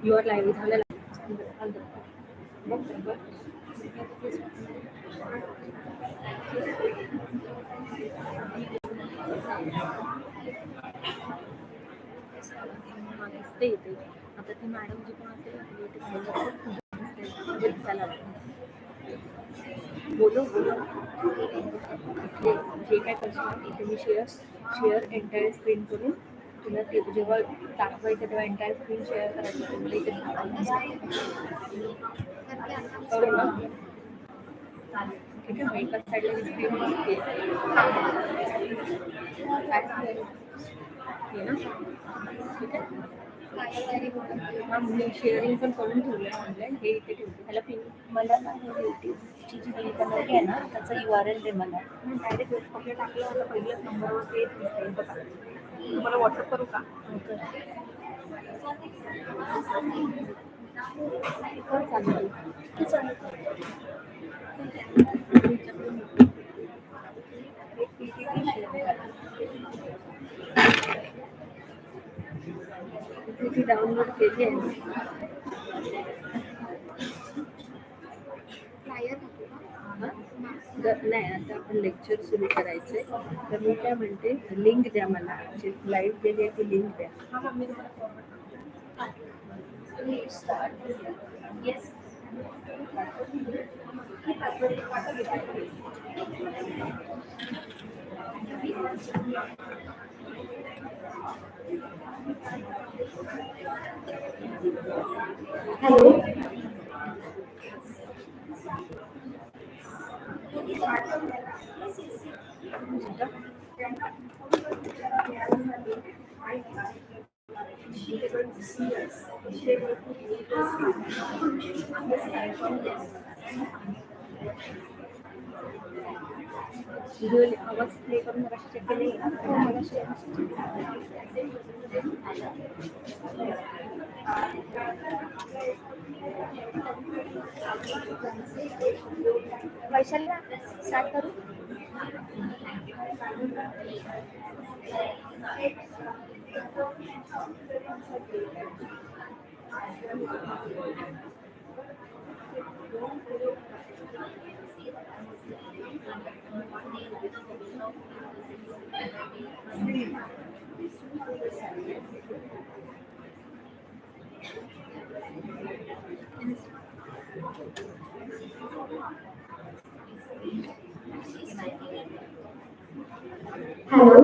You are live झालं बघ दिसते इथे आता ती मॅडम जी कोण असेल ना तिने इथे घालून दिसायला बोलो बोलो जे काय करशील इथे मी शेअर एंटायर स्क्रीन करून तुला ते जेव्हा दाखवायचं तेव्हा एंटायर स्क्रीन शेअर करायचं तुम्हाला इथे करू ना ठीक आहे मग एका साईडला स्क्रीन दिसते हे ना ठीक आहे हा मी शेअरिंग पण करून ठेवलं आहे ऑनलाईन हे इथे ठेवते ह्याला पिन मला ना हे यूट्यूबची जी लिंक बनवली आहे ना त्याचा URL दे मला. डायरेक्ट वेबसाईटला टाकलं होतं पहिल्याच नंबरवर ते दिसतंय बघा तुम्हाला व्हॉट्सअप करू का कर चालेल की चालेल. एक PPT शेअर PPT डाउनलोड केली आहे नाही आता आपण लेक्चर सुरू करायचे तर मी काय म्हणते लिंक द्या मला जे लाईव्ह दिली आहे ती लिंक द्या येस. हॅलो. व्हिडिओ आवाज प्ले करून मला चेक केले वैशाली स्टार्ट करू. Hello.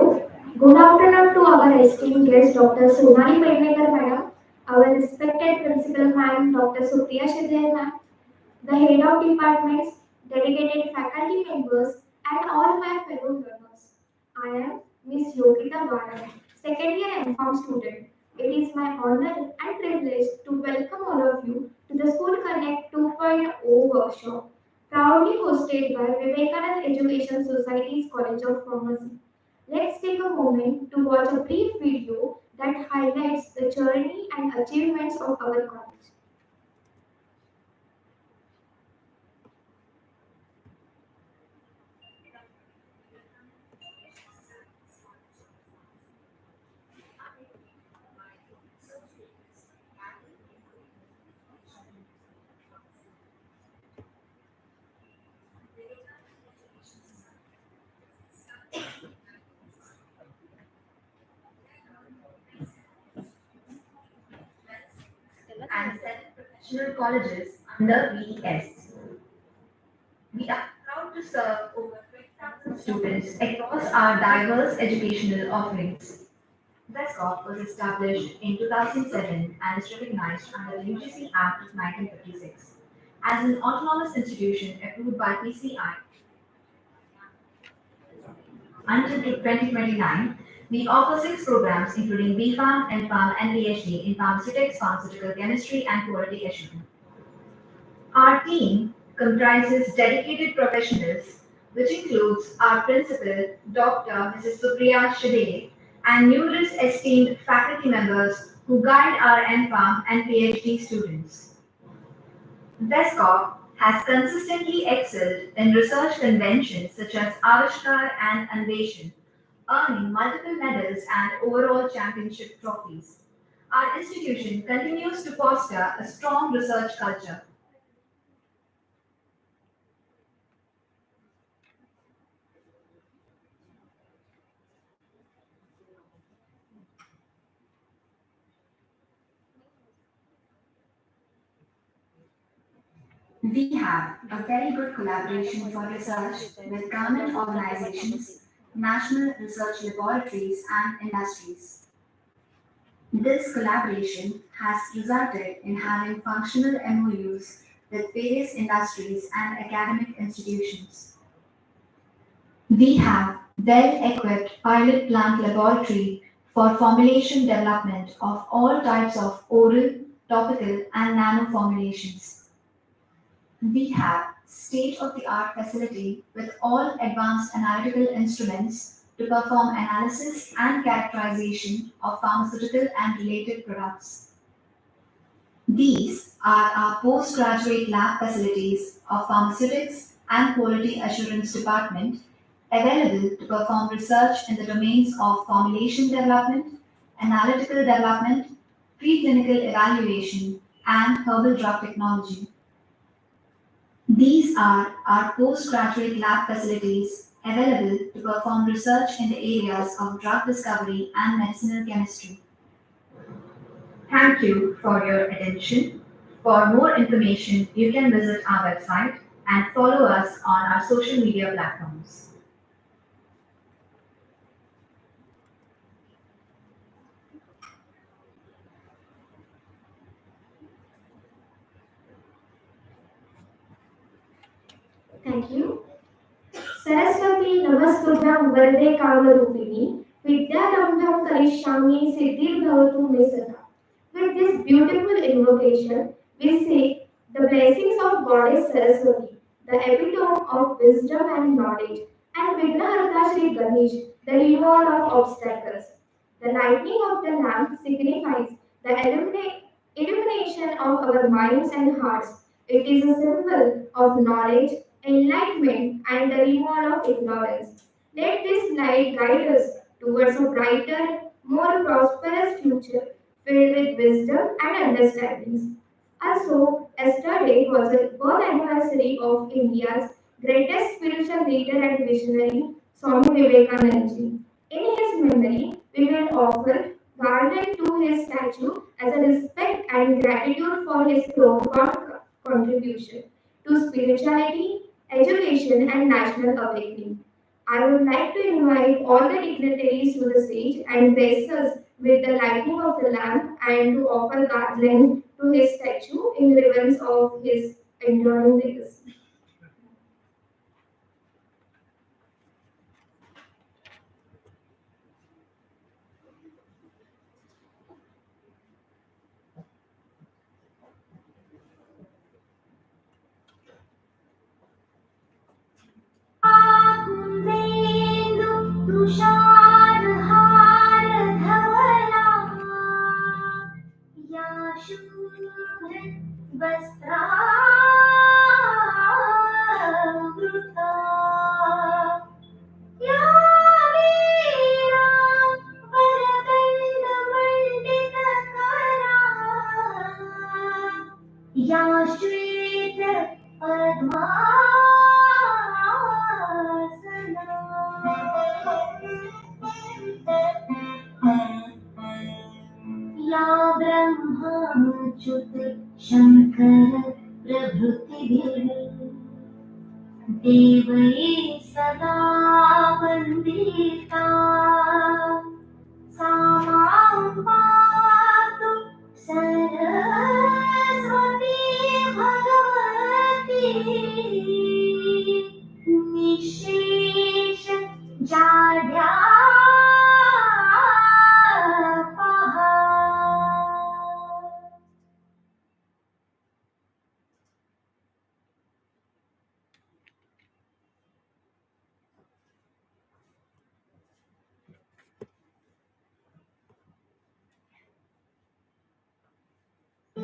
Good afternoon to our esteemed guest, Dr. Sonali Pednekar madam, our respected principal ma'am, Dr. Supriya Shidhar ma'am, the head of departments, dedicated faculty members, and all my fellow learners. I am Miss Yogita Baran, second year MPharm student. It is my honor and privilege to welcome all of you to the School Connect 2.0 workshop, proudly hosted by Vivekananda Education Society's College of Pharmacy. Let's take a moment to watch a brief video that highlights the journey and achievements of our college. And 7 professional colleges under VES. We are proud to serve over 20,000 students across our diverse educational offerings. VESCOP was established in 2007 and is recognized under the UGC Act of 1956 as an autonomous institution approved by PCI. Until 2029, we offer 6 programs including BPharm, MPharm, and PhD in pharmaceutics, pharmaceutical chemistry, and quality assurance. Our team comprises dedicated professionals, which includes our principal, Dr. Mrs. Supriya Shide, and numerous esteemed faculty members who guide our MPharm and PhD students. VESCOP has consistently excelled in research conventions such as Avishkar and Anveshan, earning multiple medals and overall championship trophies. Our institution continues to foster a strong research culture. We have a very good collaboration for research with government organizations, national research laboratories, and industries. This collaboration has resulted in having functional MOUs with various industries and academic institutions. We have well-equipped pilot plant laboratory for formulation development of all types of oral, topical, and nano formulations. We have state-of-the-art facility with all advanced analytical instruments to perform analysis and characterization of pharmaceutical and related products. These are our postgraduate lab facilities of Pharmaceutics and Quality Assurance Department available to perform research in the domains of formulation development, analytical development, preclinical evaluation, and herbal drug technology. These are our postgraduate lab facilities available to perform research in the areas of drug discovery and medicinal chemistry. Thank you for your attention. For more information, you can visit our website and follow us on our social media platforms. Thank you. Saraswati Namastuभ्यां Vande Kamarupini Vidyarambham Karishyami Siddhir Me Sada. With this beautiful invocation, we seek the blessings of Goddess Saraswati, the epitome of wisdom and knowledge, and Vignaharta Shri Ganesh, the remover of obstacles. The lighting of the lamp signifies the illumination of our minds and hearts. It is a symbol of knowledge, enlightenment, and the removal of ignorance. Let this light guide us towards a brighter, more prosperous future filled with wisdom and understandings. Also, yesterday was the birth anniversary of India's greatest spiritual leader and visionary, Swami Vivekananda ji. In his memory, we will offer garland to his statue as a respect and gratitude for his profound contribution to spirituality, education, and national awakening. I would like to invite all the dignitaries to the stage and bless us with the lighting of the lamp and to offer garland to his statue in reverence of his enduring legacy. कुन्देन्दु तुषारहार धवला या शुभ्रवस्त्रावृता या वीणावरदण्डमण्डितकरा या या ब्रह्माच्युत शङ्कर प्रभृतिभिः देवैः सदा वन्दिता सा मां पातु सरस्वती भगवती निःशेष जाड्यापहा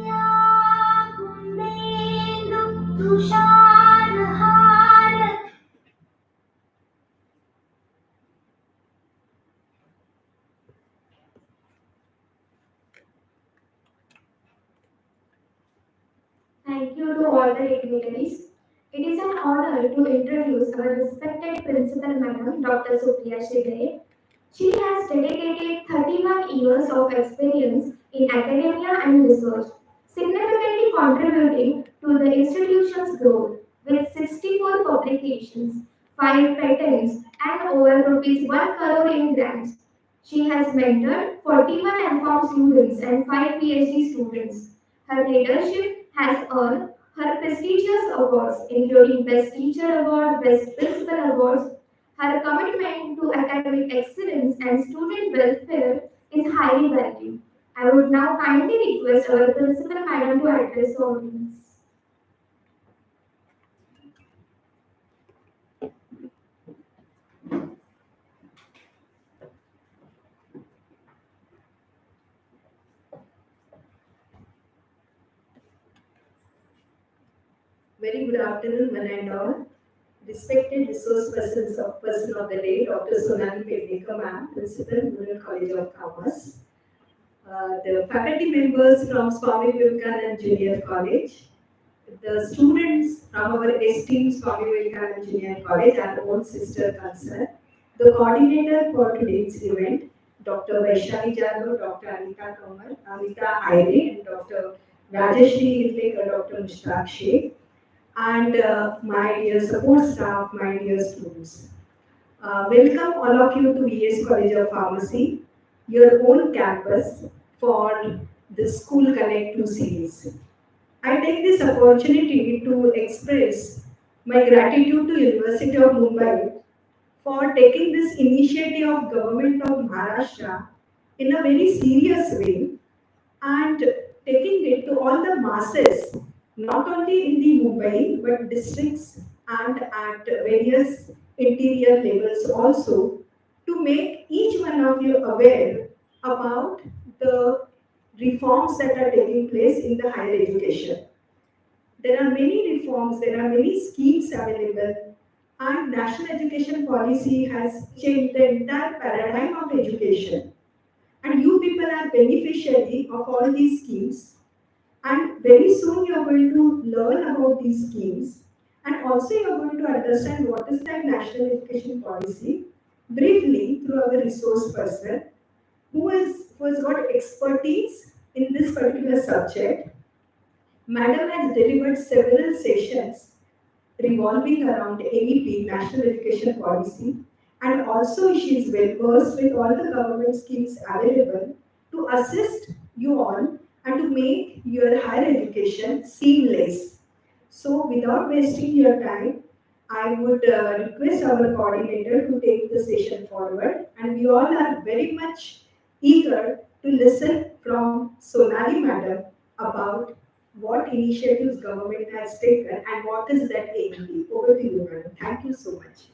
या कुन्देन्दु तुषारहार you to all the dignitaries. It is an honor to introduce our respected principal, Madam Dr. Supriya Shigare. She has dedicated 31 years of experience in academia and research, significantly contributing to the institution's growth with 64 publications, 5 patents, and over rupees 1 crore in grants. She has mentored 41 M.Pharm students and 5 PhD students. Her leadership has earned her prestigious awards, including Best Teacher Award, Best Principal Awards. Her commitment to academic excellence and student welfare is highly valued. I would now kindly request our Principal Madam to address the audience. Very good afternoon, one and all. Respected resource person of the day, Dr. Sonali Pednekar ma'am, Principal, Rural College of Commerce. The faculty members from Swami Vivekanand Junior College, the students from our esteemed Swami Vivekanand Junior College, our own sister concern, the coordinator for today's event, Dr. Vaishali Jadhav, Dr. Anita Kamar, Amita Aire, and Dr. Rajeshri Hidlekar, Dr. Mushtaq Sheikh, and my dear support staff, my dear students. Welcome all of you to VS College of Pharmacy, your own campus for the School Connect 2 series. I take this opportunity to express my gratitude to University of Mumbai for taking this initiative of Government of Maharashtra in a very serious way and taking it to all the masses, not only in the Mumbai but districts and at various interior levels also, to make each one of you aware about the reforms that are taking place in the higher education. There are many reforms, there are many schemes available, and national education policy has changed the entire paradigm of education. And you people are beneficiary of all these schemes, and very soon you are going to learn about these schemes, and also you are going to understand what is that national education policy briefly through our resource person who has got expertise in this particular subject. Madam has delivered several sessions revolving around AEP, National Education Policy, and also she is well versed with all the government schemes available to assist you all and to make your higher education seamless. So, without wasting your time, I would request our coordinator to take the session forward, and we all are very much eager to listen from Sonali Madam about what initiatives government has taken and what is that AEP. Over to you, madam. Thank you so much.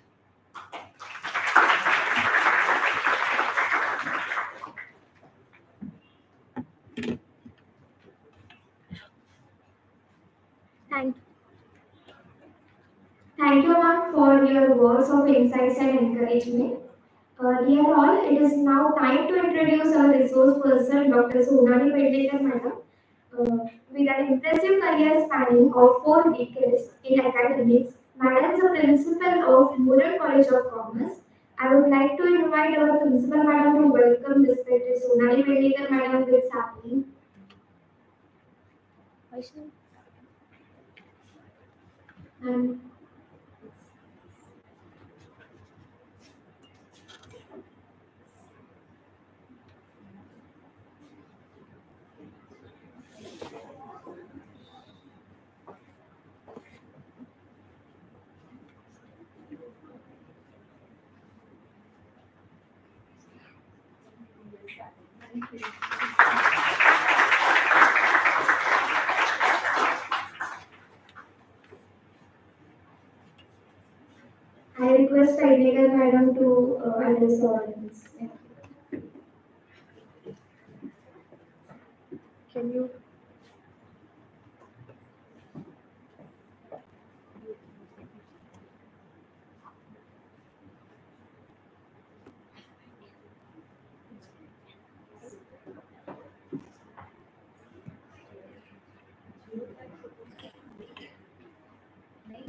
Thank Thank you, ma'am, for your words of insights and encouragement. Dear all, it is now time to introduce our resource person, Dr. Sonali Pednekar, madam. With an impressive career spanning of 4 decades in academics, madam is a principal of Rural College of Commerce. I would like to invite our principal madam to welcome respected Sonali Pednekar, madam, with sapling. Vaishnavi? And I request Pednekar, madam, to address the audience. Can you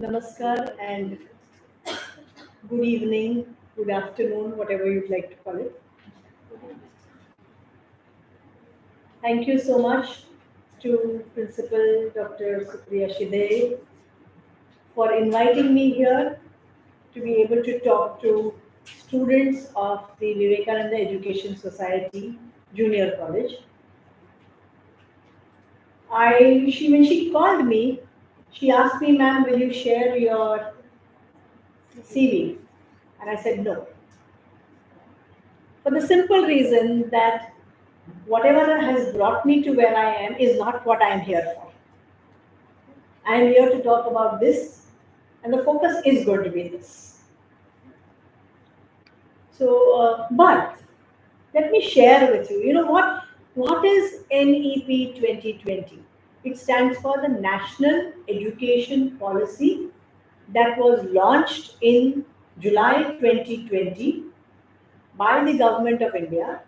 Namaskar and good evening, good afternoon, whatever you'd like to call it. Thank you so much to Principal Dr. Supriya Shide for inviting me here to be able to talk to students of the Vivekananda Education Society Junior College. When she called me, she asked me, "Ma'am, will you share your CV?" And I said no. For the simple reason that whatever has brought me to where I am is not what I am here for. I am here to talk about this, and the focus is going to be this. But let me share with you. You know what is NEP 2020? It stands for the National Education Policy that was launched in July 2020 by the Government of India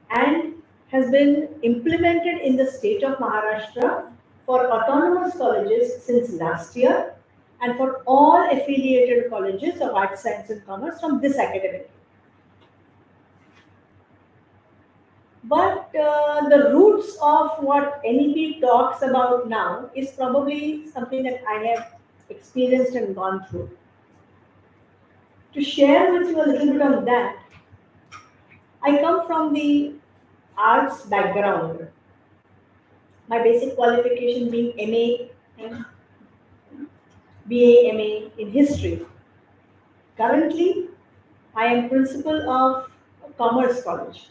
and has been implemented in the state of Maharashtra for autonomous colleges since last year and for all affiliated colleges of arts, science and commerce from this academic year. But the roots of what NEP talks about now is probably something that I have experienced and gone through. To share with you a little bit of that, I come from the arts background. My basic qualification being MA and BA, MA in history. Currently, I am principal of Commerce College,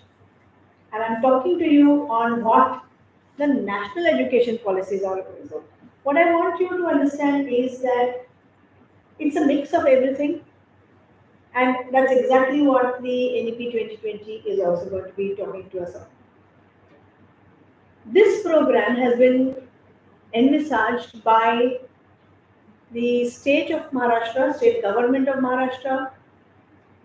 and I'm talking to you on what the national education policies are. So, what I want you to understand is that it's a mix of everything, and that's exactly what the NEP 2020 is also going to be talking to us about. This program has been envisaged by the state of Maharashtra, state government of Maharashtra,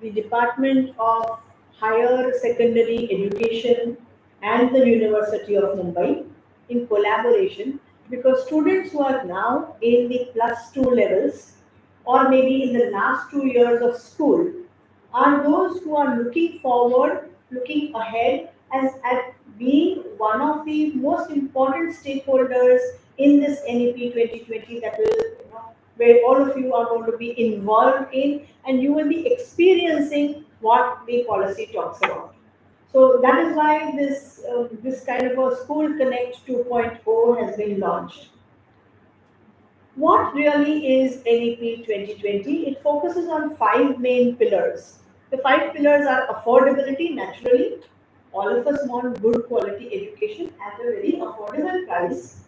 the Department of Higher Secondary Education and the University of Mumbai in collaboration, because students who are now in the +2 levels or maybe in the last 2 years of school are those who are looking forward, looking ahead as at being one of the most important stakeholders in this NEP 2020 that will, where all of you are going to be involved in and you will be experiencing what the policy talks about. So that is why this kind of a School Connect 2.0 has been launched. What really is NEP 2020? It focuses on 5 main pillars. The 5 pillars are affordability, naturally. All of us want good quality education at a very affordable price.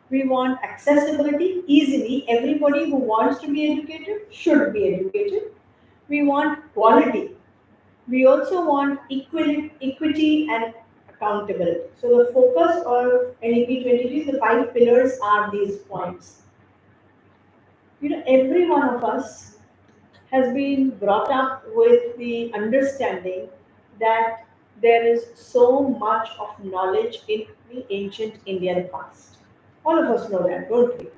We want accessibility easily. Everybody who wants to be educated should be educated. We want quality. We also want equity and accountability. So the focus of NEP 2020, the 5 pillars are these points. Every one of us has been brought up with the understanding that there is so much of knowledge in the ancient Indian past. All of us know that, don't we?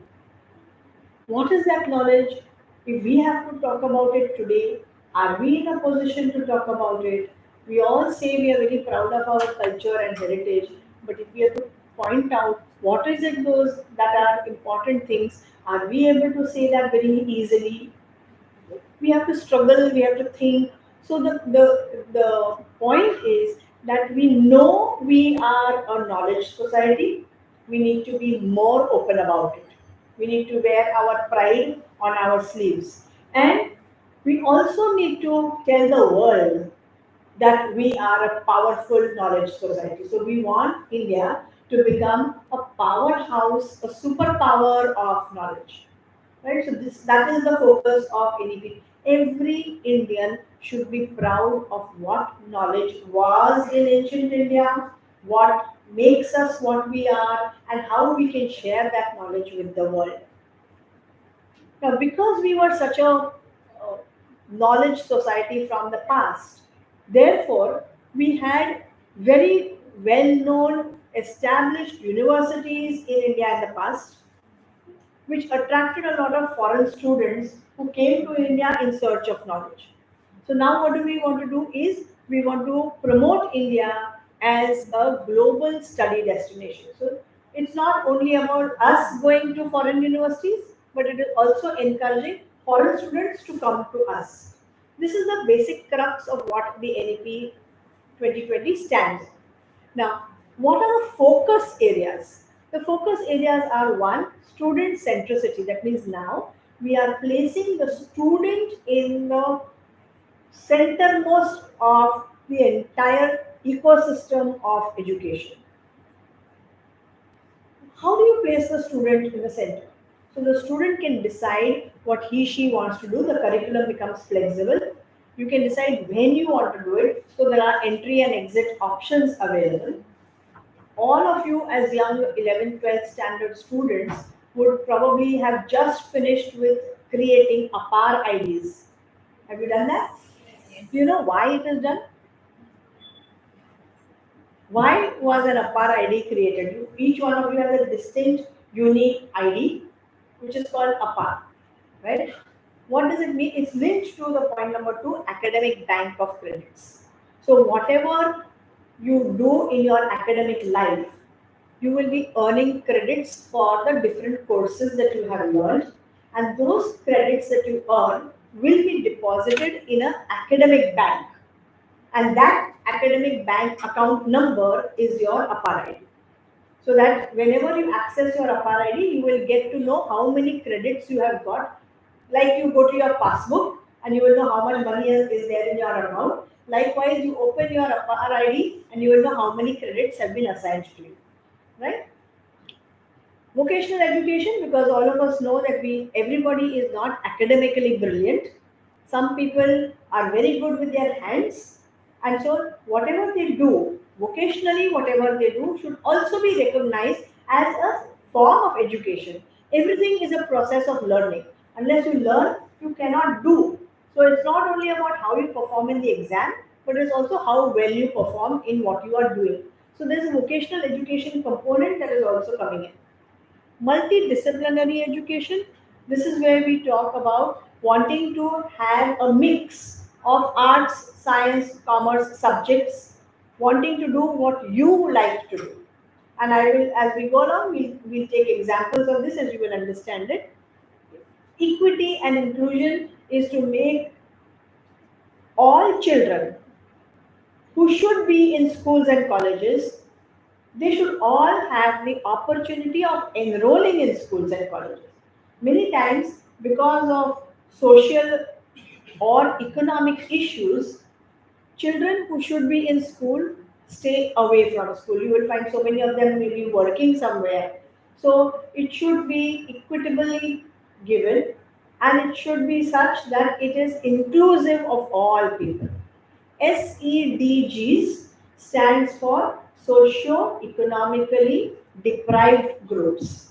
What is that knowledge? If we have to talk about it today, are we in a position to talk about it? We all say we are very proud of our culture and heritage, but if we have to point out what is it those that are important things, are we able to say that very easily? We have to struggle, we have to think. So the point is that we know we are a knowledge society. We need to be more open about it. We need to wear our pride on our sleeves. And we also need to tell the world that we are a powerful knowledge society. So we want India to become a powerhouse, a superpower of knowledge. Right? So that is the focus of NEP. Every Indian should be proud of what knowledge was in ancient India, what makes us what we are, and how we can share that knowledge with the world. Now, because we were such a knowledge society from the past, therefore, we had very well known established universities in India in the past. which attracted a lot of foreign students who came to India in search of knowledge. So now what do we want to do is we want to promote India as a global study destination. So it's not only about us going to foreign universities, but it is also encouraging foreign students to come to us. This is the basic crux of what the NEP 2020 stands for. Now, what are the focus areas? The focus areas are one, student centricity. That means now we are placing the student in the centermost of the entire ecosystem of education. How do you place the student in the center? So the student can decide what she wants to do. The curriculum becomes flexible. You can decide when you want to do it. So there are entry and exit options available. All of you as young 11th, 12th standard students would probably have just finished with creating APAR IDs. Have you done that? Do you know why it is done? Why was an APAR ID created? Each one of you has a distinct, unique ID, which is called APAR, right? What does it mean? It's linked to the point number 2, academic bank of credits. So whatever you do in your academic life, you will be earning credits for the different courses that you have learned, and those credits that you earn will be deposited in an academic bank, and that academic bank account number is your APAR ID. So that whenever you access your APAR ID, you will get to know how many credits you have got. Like you go to your passbook and you will know how much money is there in your account. Likewise, you open your APAR ID and you will know how many credits have been assigned to you, right? Vocational education, because all of us know that everybody is not academically brilliant. Some people are very good with their hands, and so whatever they do, vocationally, whatever they do should also be recognized as a form of education. Everything is a process of learning. Unless you learn, you cannot do. So it's not only about how you perform in the exam, but it's also how well you perform in what you are doing. So there's a vocational education component that is also coming in. Multidisciplinary education, this is where we talk about wanting to have a mix of arts, science, commerce subjects, wanting to do what you like to do. And I will, as we go along, we'll take examples of this as you will understand it. Equity and inclusion is to make all children who should be in schools and colleges, they should all have the opportunity of enrolling in schools and colleges. Many times, because of social or economic issues, children who should be in school stay away from school. You will find so many of them may be working somewhere. So it should be equitably given, and it should be such that it is inclusive of all people. SEDGs stands for socio-economically deprived groups.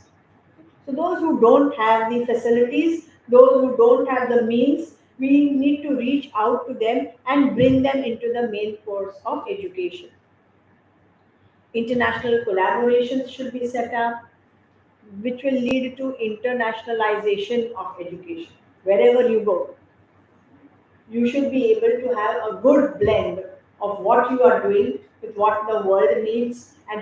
So those who don't have the facilities, those who don't have the means, we need to reach out to them and bring them into the main course of education. International collaborations should be set up, which will lead to internationalization of education. Wherever you go, you should be able to have a good blend of what you are doing with what the world needs and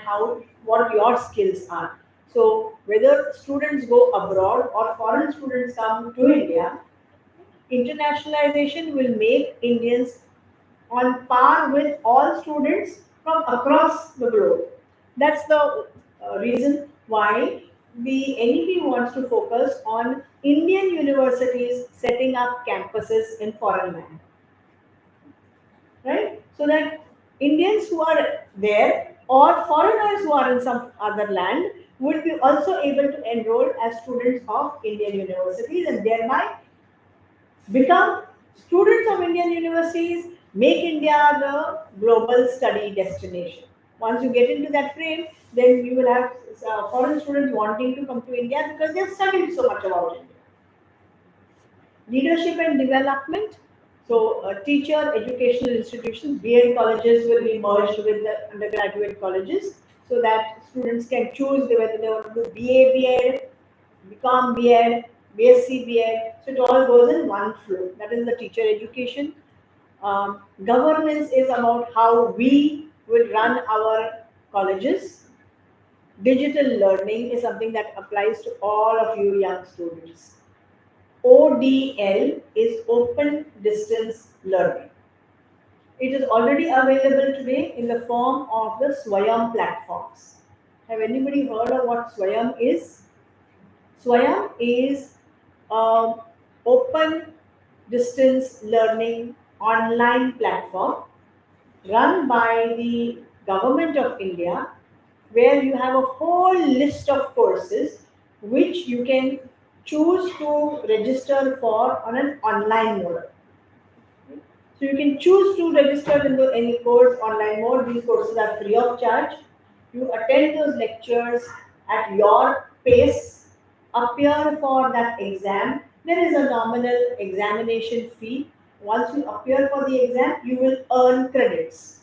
what your skills are. So whether students go abroad or foreign students come to India, internationalization will make Indians on par with all students from across the globe. That's the reason why the NEP wants to focus on Indian universities setting up campuses in foreign land. Right? So that Indians who are there or foreigners who are in some other land would be also able to enroll as students of Indian universities and thereby become students of Indian universities, make India the global study destination. Once you get into that frame, then you will have foreign students wanting to come to India because they've studied so much about India. Leadership and development. So, teacher educational institutions, BEd colleges will be merged with the undergraduate colleges so that students can choose whether they want to do BA, BEd, BCom, B.Ed, BSc, B.Ed. So it all goes in one flow. That is the teacher education. Governance is about how we will run our colleges. Digital learning is something that applies to all of you young students. ODL is open distance learning. It is already available today in the form of the Swayam platforms. Have anybody heard of what Swayam is? Swayam is an open distance learning online platform run by the government of India, where you have a whole list of courses which you can choose to register for on an online mode. So you can choose to register in any course online mode. These courses are free of charge. You attend those lectures at your pace, appear for that exam. There is a nominal examination fee. Once you appear for the exam, you will earn credits.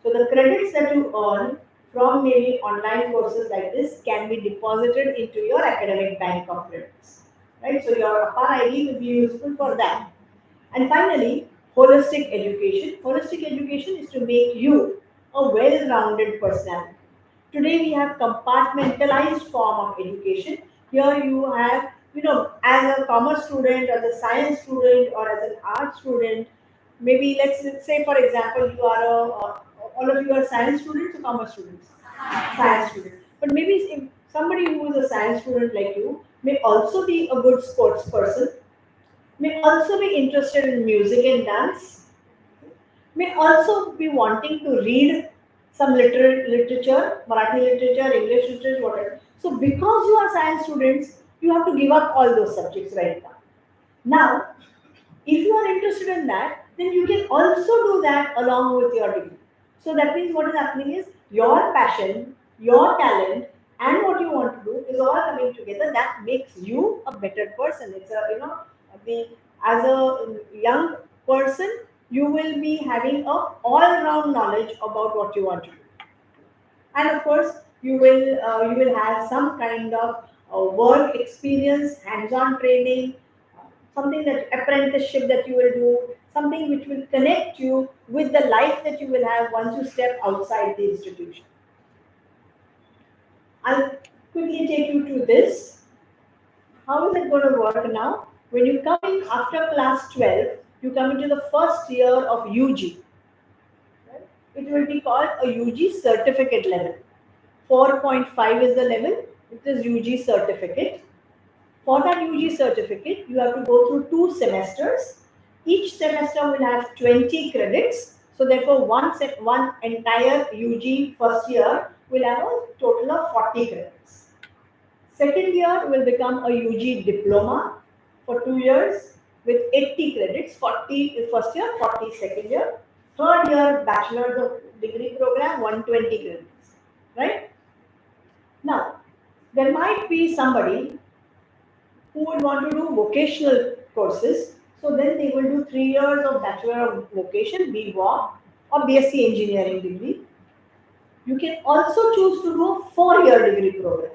So the credits that you earn from maybe online courses like this can be deposited into your academic bank of credits. Right? So your APAR ID will be useful for that. And finally, holistic education. Holistic education is to make you a well-rounded personality. Today we have compartmentalized form of education. Here you have, as a commerce student, as a science student, or as an art student. Maybe let's say, for example, you are all of you are science students or commerce students. Science student. But maybe if somebody who is a science student like you may also be a good sports person, may also be interested in music and dance, may also be wanting to read some literature, Marathi literature, English literature, whatever. So because you are science students, you have to give up all those subjects right now. Now, if you are interested in that, then you can also do that along with your degree. So that means what is happening is your passion, your talent, and what you want to do is all coming together. That makes you a better person. It's as a young person, you will be having a all-round knowledge about what you want to do. And of course, you will have some kind of work experience, hands-on training, something that apprenticeship that you will do, something which will connect you with the life that you will have once you step outside the institution. I'll quickly take you to this. How is it going to work now? When you come in after class 12, you come into the first year of UG. Right? It will be called a UG certificate level. 4.5 is the level. It is UG certificate. For that UG certificate, you have to go through 2 semesters. Each semester will have 20 credits. So therefore, one entire UG first year will have a total of 40 credits. Second year will become a UG diploma for 2 years with 80 credits, 40 first year, 40 second year. Third year, bachelor's of degree program, 120 credits. Right? Now, there might be somebody who would want to do vocational courses. So then they will do 3 years of Bachelor of Vocation, BVOC, or BSc Engineering degree. You can also choose to do a 4-year degree program.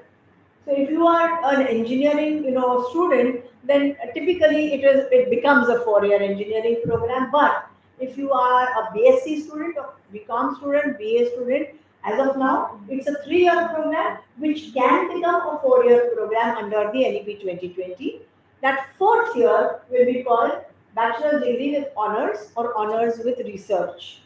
So if you are an engineering student, then typically it becomes a 4-year engineering program. But if you are a BSc student, or BCom student, BA student, as of now, it's a 3-year program which can become a 4-year program under the NEP 2020. That 4th year will be called Bachelor's degree with honors or honors with research.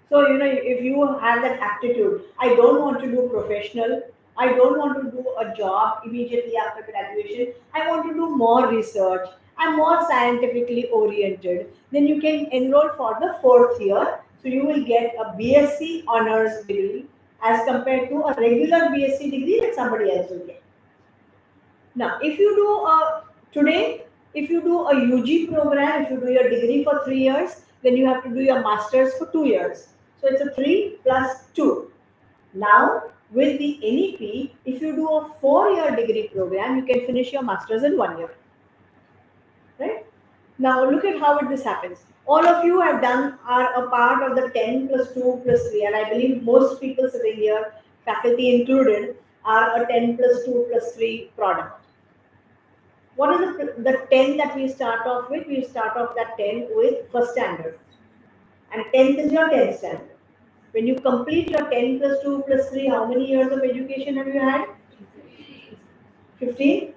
So, if you have that aptitude, I don't want to do professional, I don't want to do a job immediately after graduation, I want to do more research, I'm more scientifically oriented, then you can enroll for the 4th year. So you will get a BSc honors degree as compared to a regular BSc degree that somebody else will get. Now, if you do if you do a UG program, if you do your degree for 3 years, then you have to do your masters for 2 years. So it's a 3 plus 2. Now, with the NEP, if you do a 4-year degree program, you can finish your masters in 1 year. Right? Now, look at how this happens. All of you are a part of the 10 plus 2 plus 3, and I believe most people sitting here, faculty included, are a 10 plus 2 plus 3 product. What is the 10 that we start off with? We start off that 10 with first standard. And 10th is your 10th standard. When you complete your 10 plus 2 plus 3, how many years of education have you had? 15?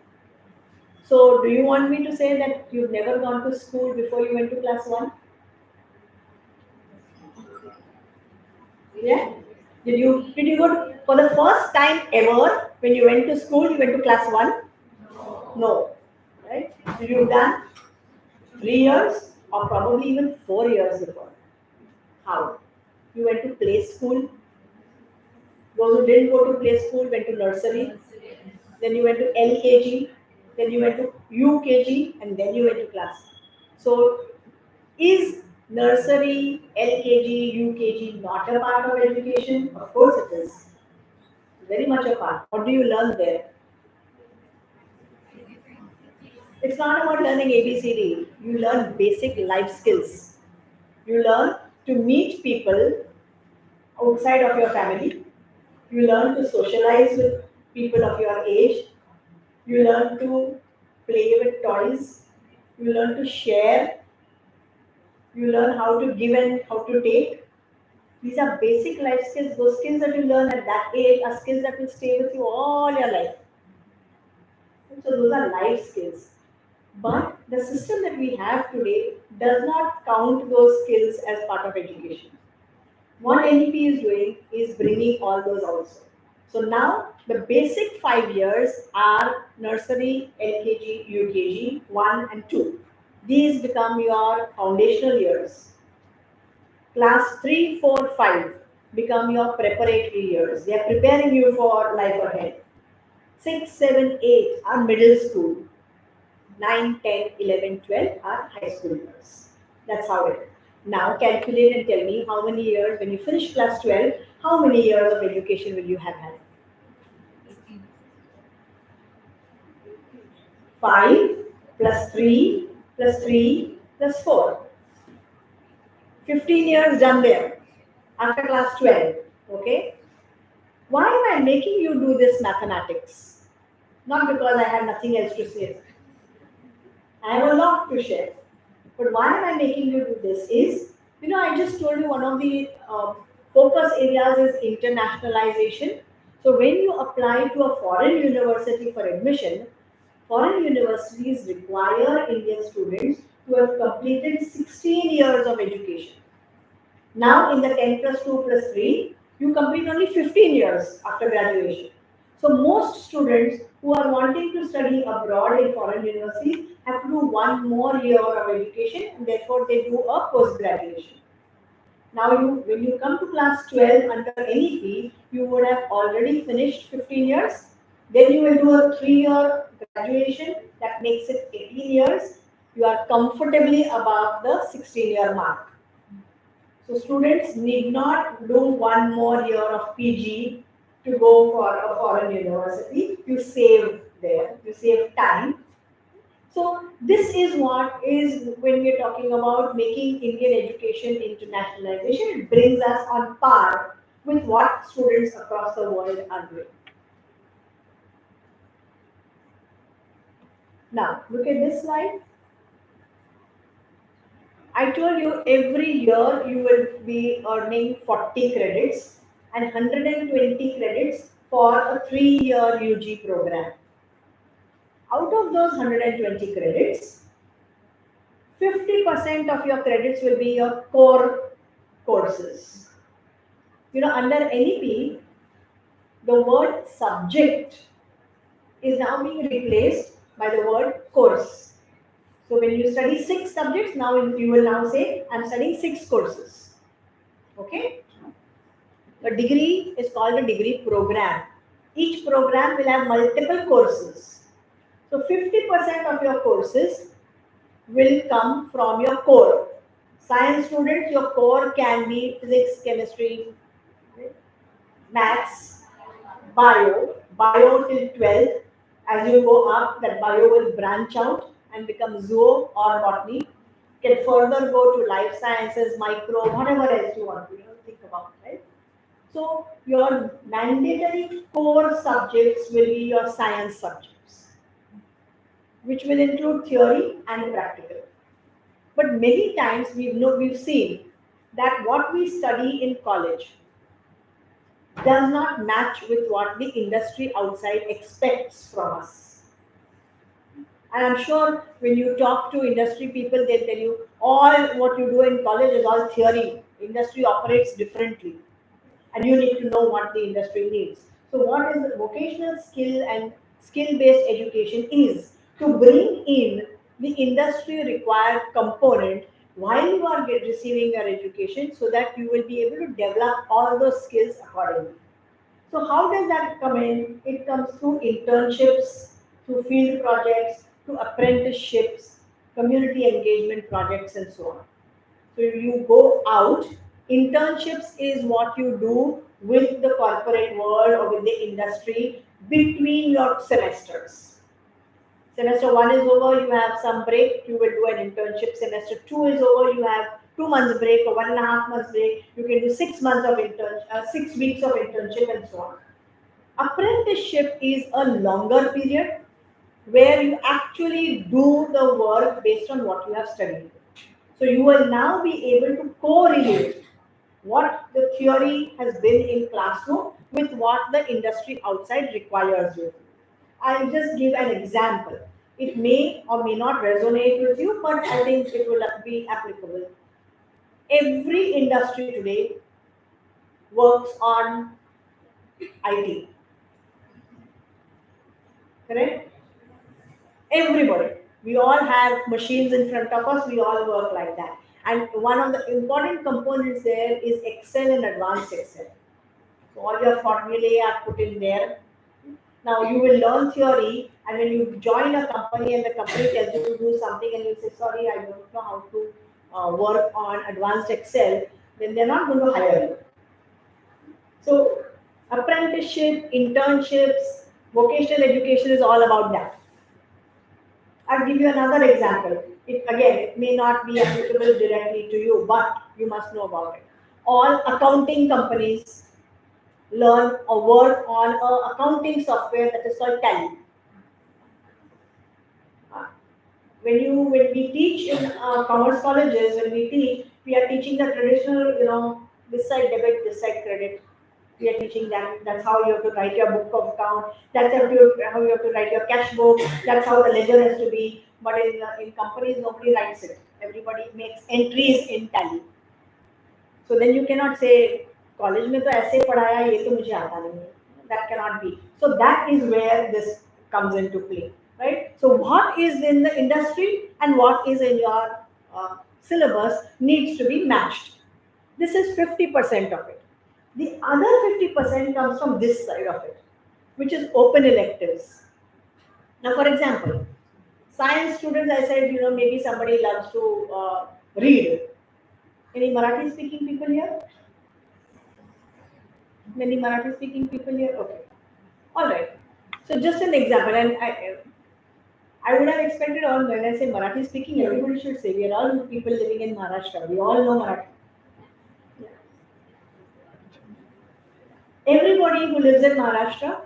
So do you want me to say that you've never gone to school before you went to class 1? Yeah? Did you go for the first time ever when you went to school, you went to class 1? No. Right? Did you done 3 years or probably even 4 years before? How? You went to play school. Those who didn't go to play school went to nursery. Then you went to LKG. Then you went to UKG, and then you went to class. So, is nursery, LKG, UKG not a part of education? Of course it is. Very much a part. What do you learn there? It's not about learning ABCD. You learn basic life skills. You learn to meet people outside of your family. You learn to socialize with people of your age. You learn to play with toys. You learn to share. You learn how to give and how to take. These are basic life skills. Those skills that you learn at that age are skills that will stay with you all your life. And so those are life skills. But the system that we have today does not count those skills as part of education. What NEP is doing is bringing all those also. So now the basic 5 years are nursery, LKG, UKG, 1 and 2. These become your foundational years. Class 3, 4, 5 become your preparatory years. They are preparing you for life ahead. 6, 7, 8 are middle school. 9, 10, 11, 12 are high school years. That's how it is. Now calculate and tell me how many years, when you finish class 12, how many years of education will you have had? 5 plus 3 plus 3 plus 4. 15 years done there after class 12. Okay? Why am I making you do this mathematics? Not because I have nothing else to say. I have a lot to share. But why am I making you do this is, I just told you one of the focus areas is internationalization. So when you apply to a foreign university for admission, foreign universities require Indian students who have completed 16 years of education. Now in the 10 plus 2 plus 3, you complete only 15 years after graduation. So most students who are wanting to study abroad in foreign universities have to do one more year of education, and therefore they do a post-graduation. Now when you come to class 12 under NEP, you would have already finished 15 years. Then you will do a 3-year graduation, that makes it 18 years. You are comfortably above the 16-year mark. So students need not do one more year of PG to go for a foreign university. You save there, you save time. So this is what is when we're talking about making Indian education internationalization, it brings us on par with what students across the world are doing. Now look at this slide. I told you every year you will be earning 40 credits and 120 credits for a 3-year UG program. Out of those 120 credits, 50% of your credits will be your core courses. Under NEP, the word subject is now being replaced by the word course. So when you study 6 subjects, now you will now say, I'm studying 6 courses. Okay? A degree is called a degree program. Each program will have multiple courses. So 50% of your courses will come from your core. Science students, your core can be physics, chemistry, maths, bio till 12th. As you go up, that bio will branch out and become zoo or botany. Can further go to life sciences, micro, whatever else you want to think about, right? So your mandatory core subjects will be your science subjects. which will include theory and practical. But many times we've seen that what we study in college does not match with what the industry outside expects from us. And I'm sure when you talk to industry people, they'll tell you all what you do in college is all theory. Industry operates differently, and you need to know what the industry needs. So, what is the vocational skill and skill-based education is to bring in the industry required component while you are receiving your education, so that you will be able to develop all those skills accordingly. So how does that come in? It comes through internships, through field projects, through apprenticeships, community engagement projects, and so on. So you go out. Internships is what you do with the corporate world or with the industry between your semesters. Semester 1 is over, you have some break, you will do an internship. Semester 2 is over, you have 2 months break or 1.5 months break. You can do 6 months of 6 weeks of internship and so on. Apprenticeship is a longer period where you actually do the work based on what you have studied. So you will now be able to correlate what the theory has been in classroom with what the industry outside requires you. I'll just give an example. It may or may not resonate with you, but I think it will be applicable. Every industry today works on IT. Correct? Everybody. We all have machines in front of us, we all work like that. And one of the important components there is Excel and advanced Excel. So all your formulae are put in there. Now you will learn theory, and when you join a company and the company tells you to do something and you say, sorry, I don't know how to work on advanced Excel, then they're not going to hire you. So apprenticeship, internships, vocational education is all about that. I'll give you another example. It may not be applicable directly to you, but you must know about it. All accounting companies learn or work on an accounting software that is called Tally. When we teach in commerce colleges, we are teaching the traditional, this side debit, this side credit. We are teaching them. That's how you have to write your book of account. That's how you have to write your cash book. That's how the ledger has to be. But in companies, nobody writes it. Everybody makes entries in Tally. So then you cannot say, college में तो ऐसे पढ़ाया ये तो मुझे आता नहीं है. That cannot be. So that is where this comes into play, right? So what is in the industry and what is in your syllabus needs to be matched. This is 50% of it. The other 50% comes from this side of it, which is open electives. Now, for example, science students, I said, maybe somebody loves to read. Any Marathi speaking people here? Many Marathi speaking people here? Okay. All right. So just an example, and I would have expected when I say Marathi speaking, everybody should say, we are all people living in Maharashtra. We all know Marathi. Everybody who lives in Maharashtra,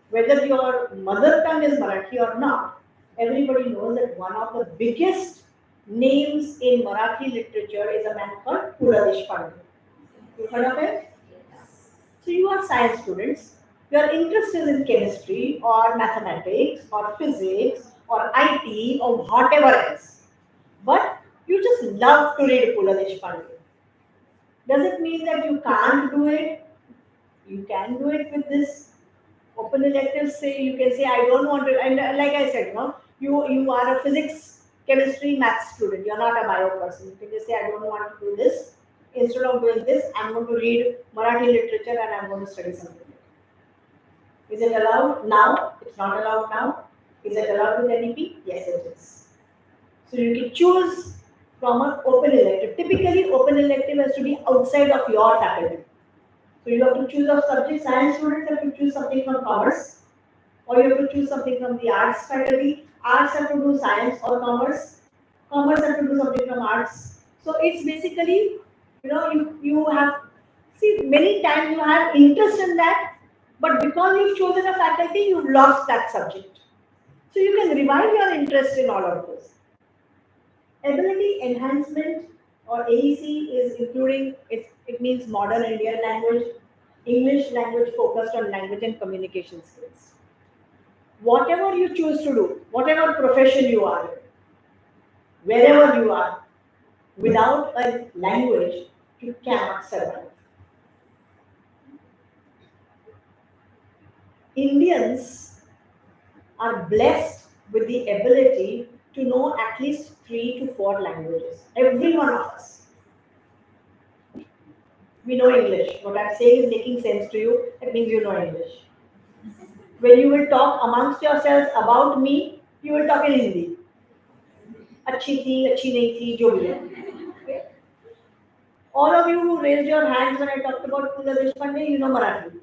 whether your mother tongue is Marathi or not, everybody knows that one of the biggest names in Marathi literature is a man called Pula Deshpande. You heard of him? Yes. So you are science students. Your interest is in chemistry or mathematics or physics or IT or whatever else. But you just love to read Pula Deshpande. Does it mean that you can't do it? You can do it with this open electives. You can say, I don't want to, and like I said, you are a physics, chemistry, maths student. You're not a bio person. You can just say, I don't want to do this. Instead of doing this, I'm going to read Marathi literature and I'm going to study something. Is it allowed now? It's not allowed now. Is it allowed with NEP? Yes, it is. So you can choose from an open elective. Typically, open elective has to be outside of your faculty. So you have to choose a subject. Science students have to choose something from commerce, or you have to choose something from the arts faculty. Arts have to do science or commerce. Commerce have to do something from arts. So it's basically, you have, many times you have interest in that, but because you've chosen a faculty, you've lost that subject. So So you can revive your interest in all of this. Ability enhancement or AEC is including, it means modern Indian language, English language focused on language and communication skills. Whatever you choose to do, whatever profession you are in, wherever you are, without a language, you cannot survive. Indians are blessed with the ability to know at least 3 to 4 languages. Every one of us. We know English. What I'm saying is making sense to you. That means you know English. When you will talk amongst yourselves about me, you will talk in Hindi. अच्छी थी, अच्छी नहीं थी, जो भी है. All of you who raised your hands when I talked about Pula Deshpande, you know Marathi.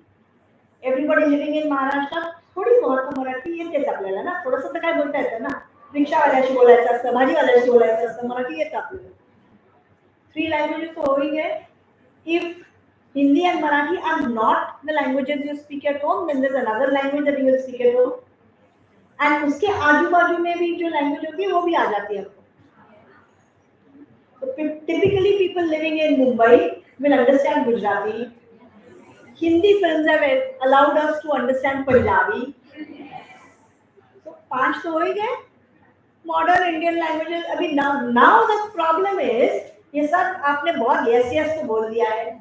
Everybody living in Maharashtra, थोडी बहुत मराठी येतेच आपल्याला ना. थोडंसं तर काय बोलता येतं ना. रिक्षावाल्याशी बोलायचं असतं, भाजीवाल्याशी बोलायचं असतं, मराठी येतं आपल्याला. 3 languages तो हो ही गए. If Hindi and Marathi are not the languages you speak at home, then there's another language that you will speak at home. And उसके आजू बाजू में भी जो language होती है वो भी आ जाती है आपको. So typically people living in Mumbai will understand Gujarati. Hindi films have allowed us to understand Punjabi. So 5 तो हो ही गए. Modern Indian languages. अभी now the problem is ये सब आपने बहुत yes तो बोल दिया है.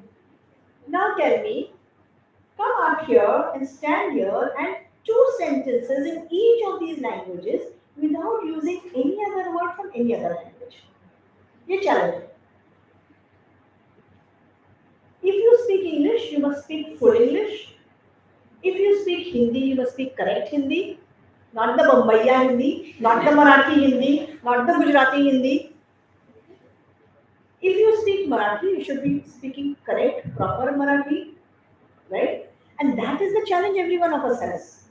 Now tell me, come up here and stand here and choose sentences in each of these languages without using any other word from any other language. ये challenge. If you speak English, you must speak full English. If you speak Hindi, you must speak correct Hindi, not the Bombaya Hindi, not the Marathi Hindi, not the Gujarati Hindi. If you speak Marathi, you should be speaking correct, proper Marathi, right? And that is the challenge every one of us has.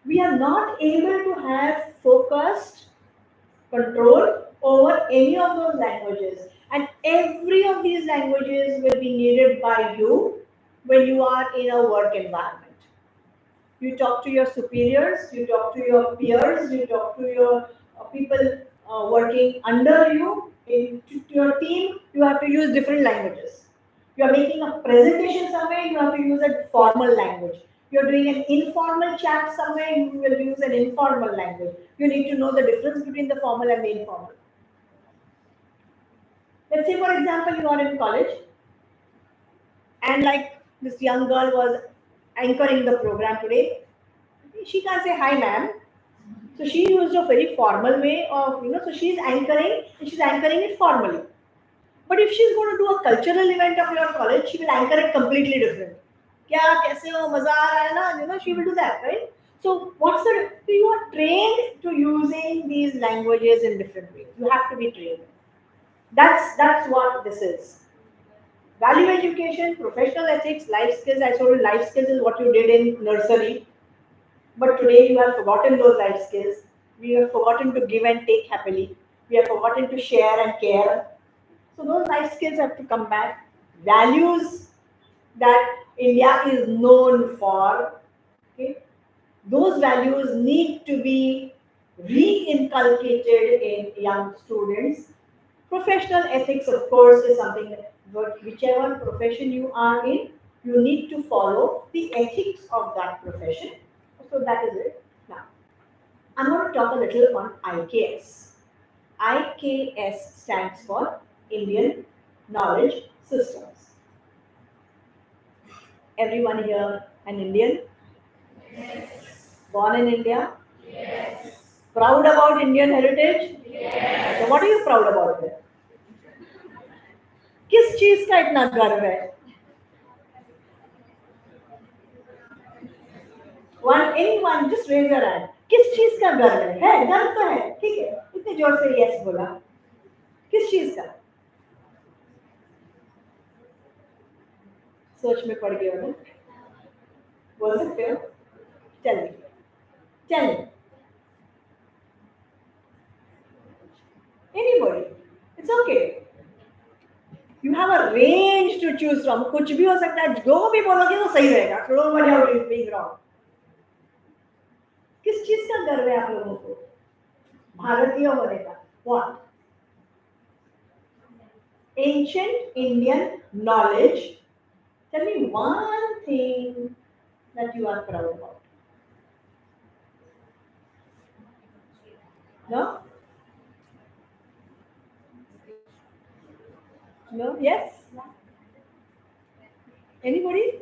We are not able to have focused control over any of those languages. And every of these languages will be needed by you when you are in a work environment. You talk to your superiors, you talk to your peers, you talk to your people working under you. To your team, you have to use different languages. You are making a presentation somewhere, you have to use a formal language. You are doing an informal chat somewhere, you will use an informal language. You need to know the difference between the formal and the informal. Let's say, for example, you are in college, and like this young girl was anchoring the program today. She can't say hi, ma'am. So she used a very formal way of, so she's anchoring it formally. But if she's going to do a cultural event of your college, she will anchor it completely different. Kya, kaise ho, maza aa raha hai na, she will do that, right? So you are trained to using these languages in different ways. You have to be trained. That's what this is. Value education, professional ethics, life skills. I told you life skills is what you did in nursery. But today you have forgotten those life skills. We have forgotten to give and take happily. We have forgotten to share and care. So those life skills have to come back. Values that India is known for. Okay? Those values need to be re-inculcated in young students. Professional ethics, of course, is something that whichever profession you are in, you need to follow the ethics of that profession. So that is it. Now, I'm going to talk a little on IKS. IKS stands for Indian Knowledge Systems. Everyone here an Indian? Yes. Born in India? Yes. Proud about Indian heritage? Yes. So what are you proud about there? किस चीज का इतना गर्व है? Anyone, just raise your hand. किस चीज का गर्व है? गर्व तो है, ठीक है. इतने जोर से yes बोला. किस चीज का? सोच में पड़ गए हो ना? बोल सकते हो? चलिए. Anybody? It's okay. You have a range to choose from. कुछ भी हो सकता है. जो भी बोलोगे वो सही रहेगा. Don't worry about it being wrong. किस चीज का गर्व है आप लोगों को? भारतीय होने का. What? Ancient Indian knowledge. Tell me one thing that you are proud about. No? No? Yes? Anybody?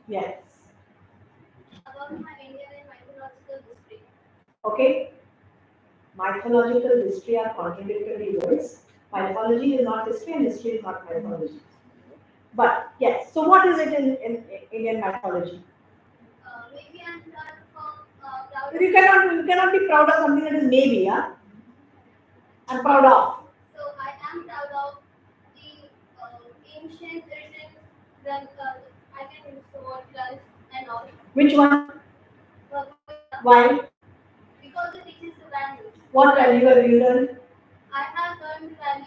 Yes. About my Indian and mythological history. Okay. Mythological history are contradictory words. Mythology is not history and history is not mythology. But yes, so what is it in Indian mythology? Maybe I'm proud You cannot be proud of something that is maybe, yeah? I'm proud of. So I am proud of the ancient written, then I can use the word plus and all. Which one? Bhagavad Gita. Why? Because it teaches the value. What value have you learned? I have learned the value,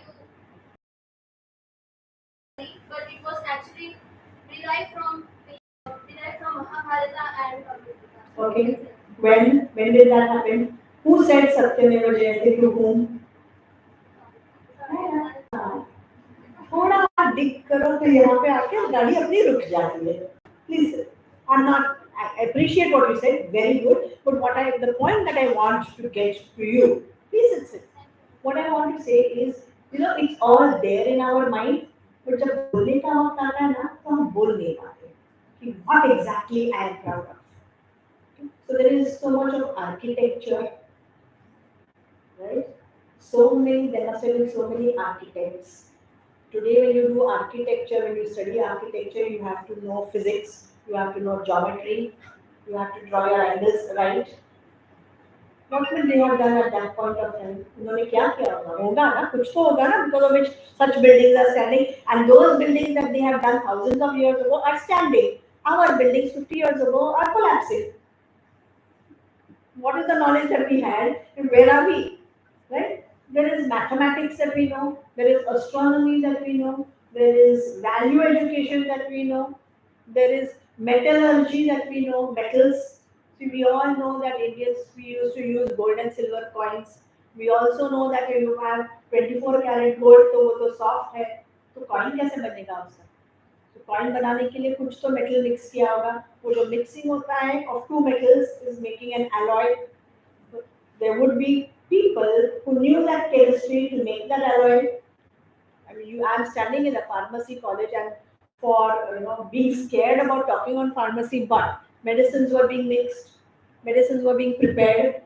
but it was actually derived from Mahabharata and Bhagavad Gita. Okay. When did that happen? Who said Satyameva Jayate to whom? थोड़ा डिग करो तो यहाँ पे आके गाड़ी अपनी रुक जाती है. Please, I'm not. I appreciate what you said. Very good. But the point that I want to get to you, please sit. What I want to say is, it's all there in our mind. But जब बोलने का वक्त आता है ना, तो हम बोल नहीं पाते. कि What exactly I am proud of. So there is so much of architecture, right? There must have been so many architects. Today, when you do architecture, when you study architecture, you have to know physics, you have to know geometry, you have to draw your angles right. What will they have done at that point of time? उन्होंने क्या किया होगा ना, कुछ तो होगा ना, because of which such buildings are standing, and those buildings that they have done thousands of years ago are standing. Our buildings 50 years ago are collapsing. What is the knowledge that we had, and where are we? Right? There is mathematics that we know, there is astronomy that we know, there is value education that we know, there is metallurgy that we know, metals. See, we all know that Indians, we used to use gold and silver coins. We also know that if you have 24 karat gold, तो वो तो soft है, तो coin कैसे बनेगा उसका? तो coin बनाने के लिए कुछ तो metal mix किया होगा. वो जो mixing होता है of two metals is making an alloy. So there would be people who knew that chemistry to make that alloy. I mean, I'm standing in a pharmacy college, and for being scared about talking on pharmacy, but medicines were being mixed, medicines were being prepared,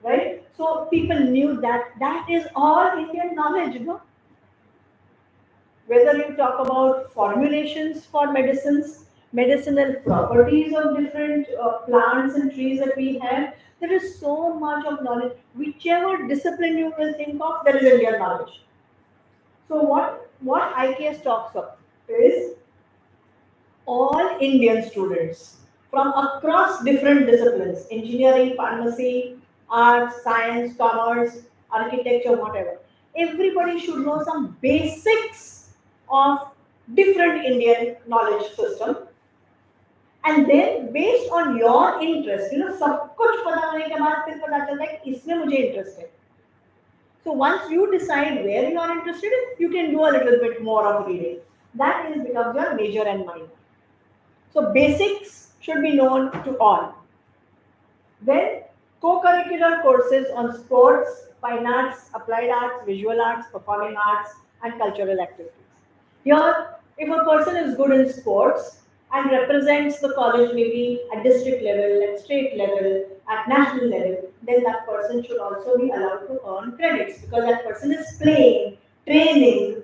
right? So people knew that is all Indian knowledge, Whether you talk about formulations for medicines, medicinal properties of different plants and trees that we have, there is so much of knowledge. Whichever discipline you will think of, there is Indian knowledge. So what IKS talks of is all Indian students from across different disciplines, engineering, pharmacy, arts, science, commerce, architecture, whatever. Everybody should know some basics of different Indian knowledge system. And then based on your interest, सब कुछ पता होने के बाद फिर पता चलता है कि इसमें मुझे interest है. So once you decide where you are interested in, you can do a little bit more of reading. That becomes your major and minor. So basics should be known to all. Then co-curricular courses on sports, fine arts, applied arts, visual arts, performing arts, and cultural activities. Here, if a person is good in sports and represents the college maybe at district level, at state level, at national level, then that person should also be allowed to earn credits because that person is playing, training,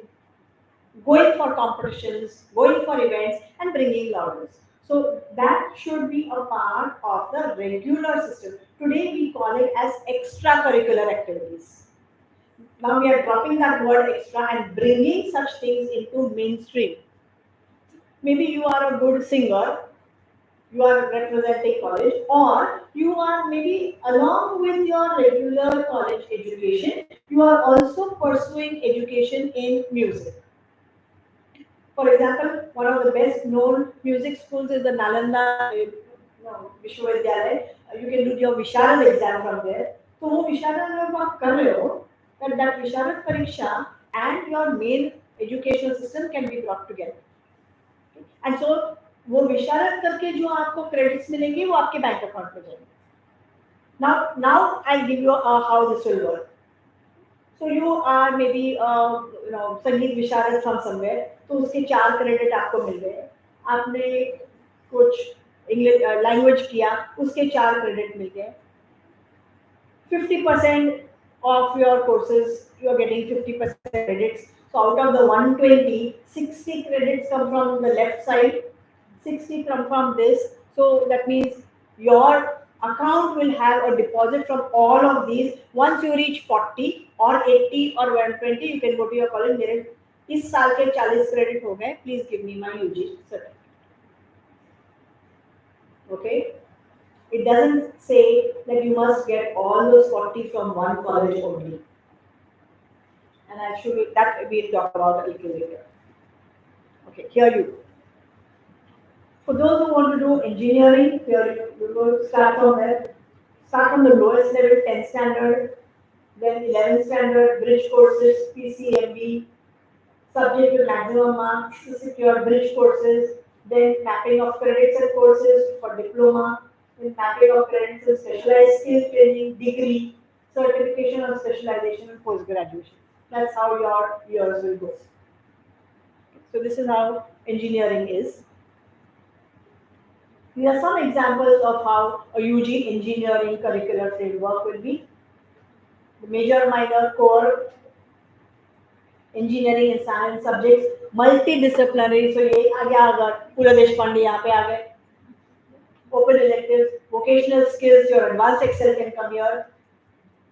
going for competitions, going for events, and bringing laurels. So that should be a part of the regular system. Today we call it as extracurricular activities. Now we are dropping that word extra and bringing such things into mainstream. Maybe you are a good singer, you are representing college, or you are maybe along with your regular college education, you are also pursuing education in music. For example, one of the best known music schools is the Nalanda विश्वविद्यालय, you can do your Visharad exam from there. तो वो विशारद अगर आप कर रहे हो, that विशारद परीक्षा and your main educational system can be brought together. And so वो विशारद करके जो आपको credits मिलेंगे वो आपके बैंक अकाउंट में जाएंगे. Now I'll give you how this will work. So you are maybe संगीत विशारद from somewhere, तो उसके 4 क्रेडिट आपको मिल गए. आपने कुछ इंग्लिश लैंग्वेज किया, उसके 4 क्रेडिट मिल गए. 50% of your courses you are getting 50% credits. So out of the 120, 60 credits come from the left side, 60 come from this. So that means your account will have a deposit from all of these. Once you reach 40 or 80 or 120, you can go to your college. मेरे इस साल के 40 credit हो गए. Please give me my UG certificate. Okay. It doesn't say that you must get all those 40 from one college only. And I'll show you that we'll talk about a little later. Okay, here you go. For those who want to do engineering, here you will start from there. Start from the lowest level, 10th standard, then 11th standard, bridge courses, PCMB, subject with maximum marks to secure bridge courses, then mapping of credits and courses for diploma, then mapping of credits and specialized skill training, degree, certification on specialization and post graduation. That's how your years will go. So this is how engineering is. These are some examples of how a UG engineering curricular framework will be. The major, minor, core, engineering and science subjects, multidisciplinary. So ये आ गया अगर पूरा देशपांडे यहाँ पे आ गए. Open electives, vocational skills, your advanced Excel can come here.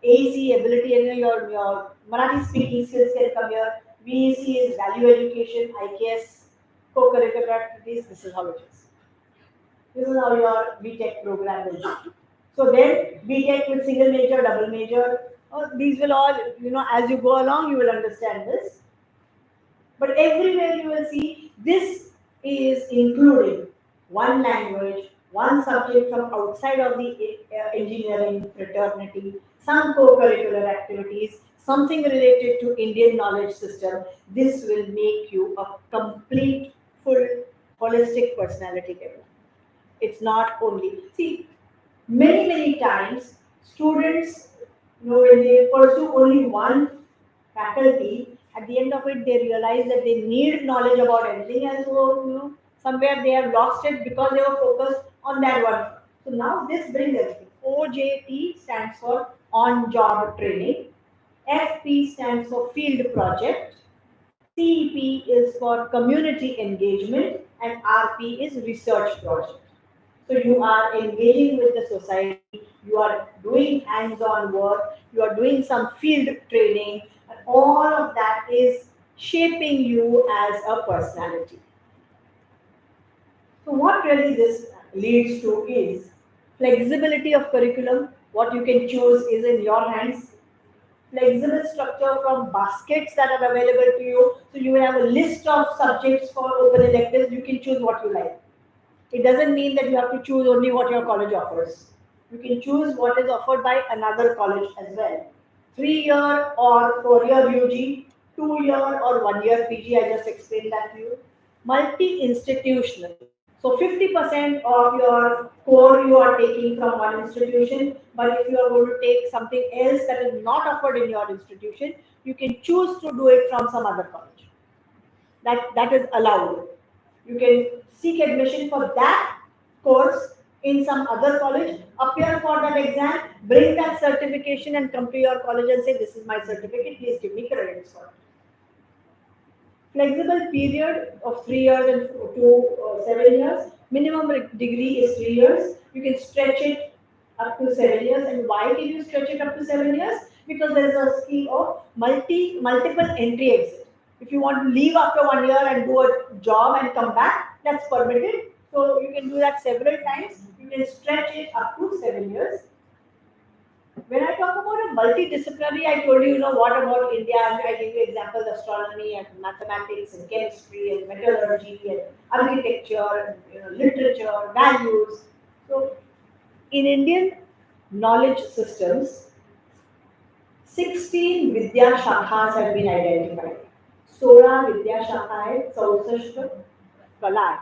AEC ability and your Marathi speaking skills can come here. VEC is value education, IKS, co-curricular activities. This is how it is. This is how your BTech program will be. So then BTech with single major, double major. These will all, as you go along, you will understand this. But everywhere you will see this is including one language, one subject from outside of the engineering fraternity, some co-curricular activities, something related to Indian knowledge system. This will make you a complete, full, holistic personality development. It's not only, see, many times students, when they pursue only one faculty, at the end of it, they realize that they need knowledge about everything else. So, somewhere they have lost it because they were focused on that one. So now this brings everything. OJT stands for on-job training. FP stands for field project. CEP is for community engagement, and RP is research project. So you are engaging with the society, you are doing hands-on work, you are doing some field training, and all of that is shaping you as a personality. So what really this leads to is flexibility of curriculum. What you can choose is in your hands. Flexible structure from baskets that are available to you. So you have a list of subjects for open electives. You can choose what you like. It doesn't mean that you have to choose only what your college offers. You can choose what is offered by another college as well. 3-year or 4-year UG, 2-year or 1-year PG, I just explained that to you. Multi-institutional. So 50% of your core you are taking from one institution, but if you are going to take something else that is not offered in your institution, you can choose to do it from some other college. That is allowed. You can seek admission for that course in some other college, appear for that exam, bring that certification and come to your college and say, this is my certificate, please give me credits for it. Flexible period of 3 years and to 7 years. Minimum degree is 3 years. You can stretch it up to 7 years. And why can you stretch it up to 7 years? Because there is a scheme of multiple entry exit. If you want to leave after 1 year and do a job and come back, that's permitted. So you can do that several times. You can stretch it up to 7 years. When I talk about a multidisciplinary, I told you, what about India? I gave you examples, astronomy and mathematics and chemistry and metallurgy and architecture and literature, values. So, in Indian knowledge systems, 16 Vidya Shakhas have been identified. 16 Vidya Shakha 64 कला है.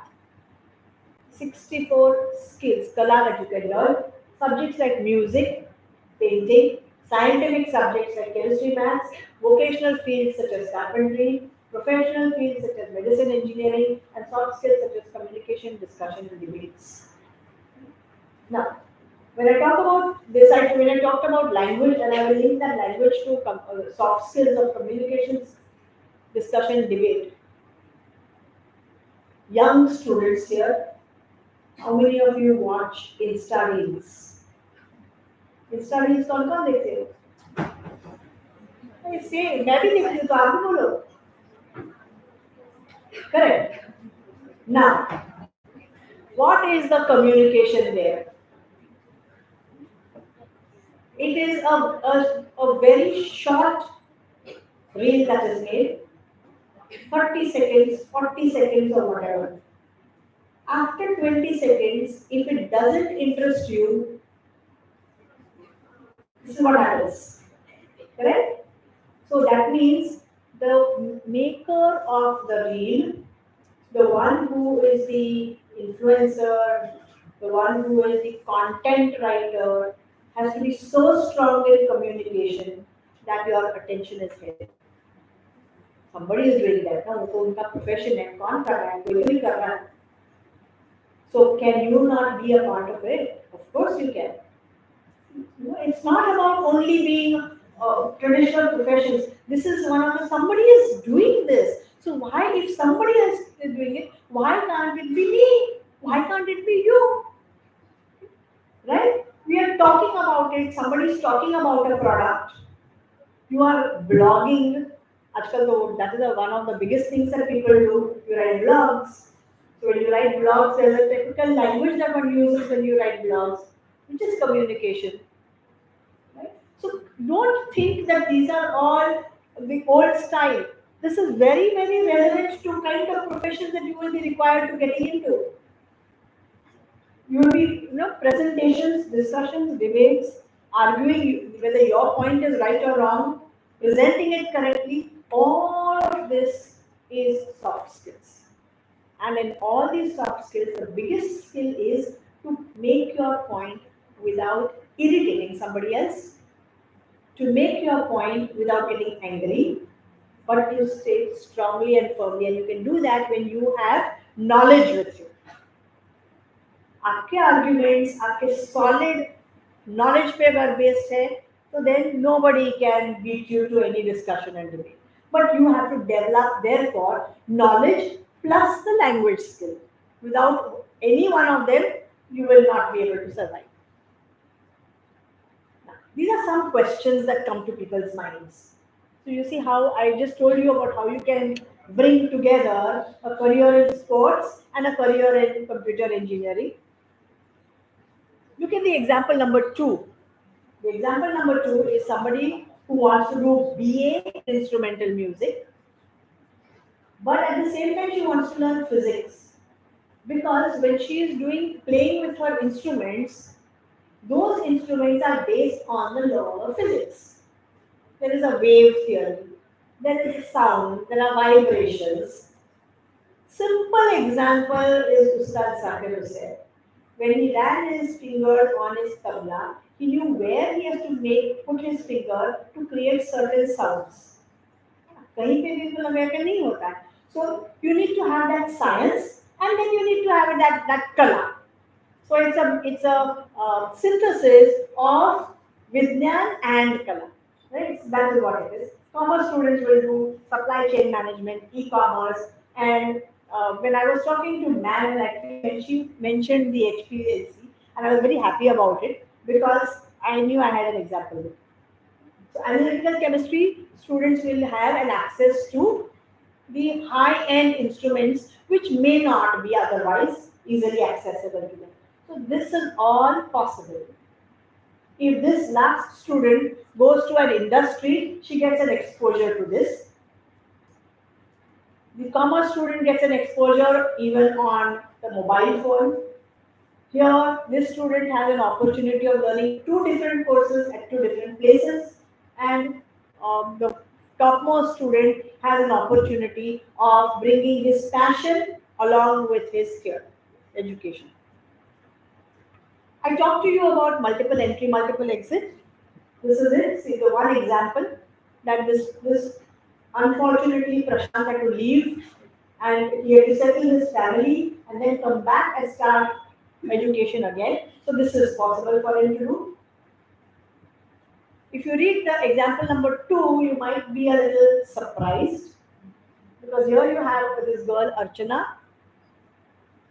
64 skills, kala that you can learn. Subjects like music, painting, scientific subjects like chemistry, maths, vocational fields such as carpentry, professional fields such as medicine, engineering, and soft skills such as communication, discussion, and debates. Now, when I talk about this, when I talked about language, and I will link that language to soft skills of communications, discussion, debate. Young students here, how many of you watch Insta Reels? Insta Reels कौन देखते हो? से मैं भी देखती हूँ तो आप भी बोलो. Correct. Now, what is the communication there? It is a very short reel that is made, 30 seconds, 40 seconds or whatever. After 20 seconds, if it doesn't interest you, this is what happens. Correct? So that means the maker of the reel, the one who is the influencer, the one who is the content writer, has to be so strong in communication that your attention is held. Somebody is doing that. No, so उनका profession है, कौन कर रहा है, कोई भी कर रहा है. So can you not be a part of it? Of course you can. No, it's not about only being traditional professions. This is one of the, somebody is doing this. So why, if somebody else is doing it, why can't it be me? Why can't it be you? Right? We are talking about it. Somebody is talking about a product. You are blogging. That is one of the biggest things that people do. You write blogs. So when you write blogs, there's a technical language that one uses when you write blogs, which is communication. Right? So don't think that these are all the old style. This is very, very relevant to kind of professions that you will be required to get into. You will be, presentations, discussions, debates, arguing whether your point is right or wrong, presenting it correctly. All of this is soft skills. And in all these soft skills, the biggest skill is to make your point without irritating somebody else, to make your point without getting angry, but to stay strongly and firmly. And you can do that when you have knowledge with you. आपके arguments, आपके solid knowledge पे अगर based है, so then nobody can beat you to any discussion and debate. But you have to develop, therefore, knowledge plus the language skill. Without any one of them, you will not be able to survive. Now, these are some questions that come to people's minds. So you see how I just told you about how you can bring together a career in sports and a career in computer engineering. Look at the example number 2. The example number 2 is somebody who wants to do BA in instrumental music, but at the same time she wants to learn physics, because when she is playing with her instruments, those instruments are based on the law of physics. There is a wave theory, there is a sound, there are vibrations. Simple example is Ustad Zakir Hussain. When he ran his finger on his tabla, he knew where he has to put his finger to create certain sounds. कहीं पे भी लगा नहीं होता है. So you need to have that science, and then you need to have that kala. So it's a synthesis of Vijnan and kala. Right? So that is what it is. Commerce students will do supply chain management, e-commerce, and when I was talking to Ma'am, actually, she mentioned the HPLC, and I was very happy about it because I knew I had an example. So analytical chemistry students will have an access to the high-end instruments which may not be otherwise easily accessible to them. So this is all possible. If this last student goes to an industry, she gets an exposure to this. The commerce student gets an exposure even on the mobile phone. Here, this student has an opportunity of learning two different courses at two different places, and the topmost student has an opportunity of bringing his passion along with his theory education. I talked to you about multiple entry, multiple exit. This is it. See the one example that this unfortunately Prashant had to leave and he had to settle his family and then come back and start education again. So this is possible for him to do. If you read the example number 2, you might be a little surprised because here you have this girl Archana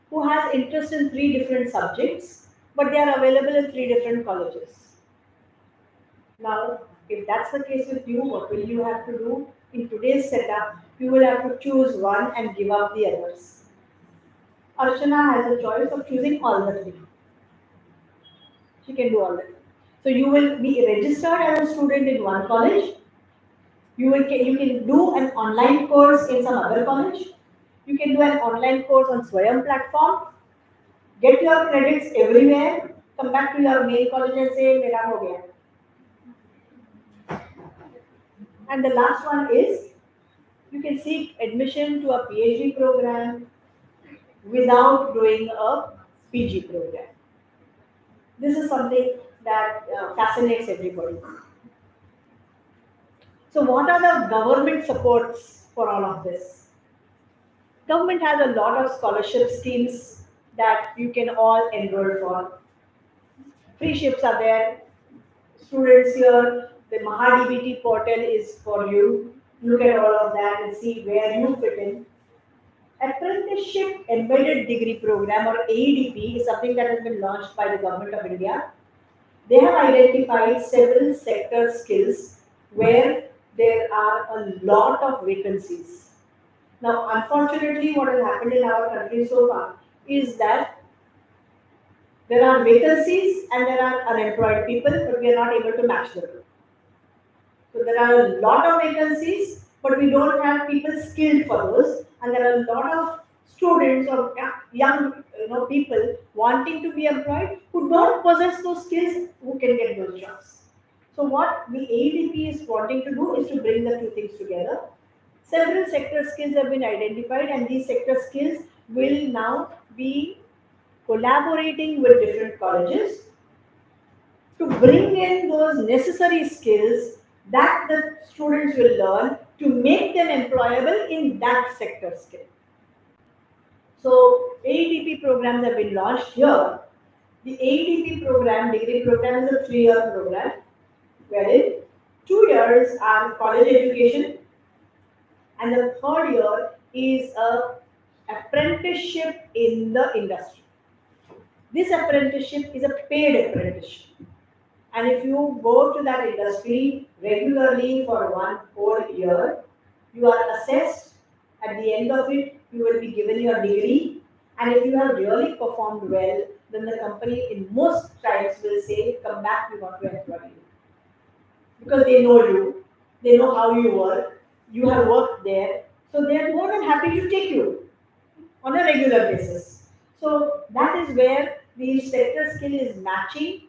who has interest in 3 different subjects, but they are available in 3 different colleges. Now, if that's the case with you, what will you have to do? In today's setup, you will have to choose one and give up the others. Archana has a choice of choosing all the 3. She can do all the 3. So you will be registered as a student in one college. You can do an online course in some other college. You can do an online course on Swayam platform. Get your credits everywhere. Come back to your main college and say, "Mera ho gaya." And the last one is you can seek admission to a PhD program without doing a PG program. This is something that fascinates everybody. So what are the government supports for all of this? Government has a lot of scholarship schemes that you can all enroll for. Free ships are there. Students here, the MahaDBT portal is for you. Look at all of that and see where you fit in. Apprenticeship Embedded Degree Program or AEDP is something that has been launched by the Government of India. They have identified several sector skills where there are a lot of vacancies. Now, unfortunately, what has happened in our country so far is that there are vacancies and there are unemployed people, but we are not able to match them. So there are a lot of vacancies, but we don't have people skilled for those, and there are a lot of students or young people wanting to be employed who don't possess those skills who can get those jobs. So what the ADP is wanting to do is to bring the two things together. Several sector skills have been identified, and these sector skills will now be collaborating with different colleges to bring in those necessary skills that the students will learn to make them employable in that sector skill. So AEDP programs have been launched here. The AEDP program, degree program, is a 3-year program, wherein 2 years are college education and the 3rd year is a apprenticeship in the industry. This apprenticeship is a paid apprenticeship. And if you go to that industry regularly for 1 whole year, you are assessed. At the end of it, you will be given your degree. And if you have really performed well, then the company in most times will say, "Come back, we want to employ you." Because they know you, they know how you work, you have worked there. So they are more than happy to take you on a regular basis. So that is where the sector skill is matching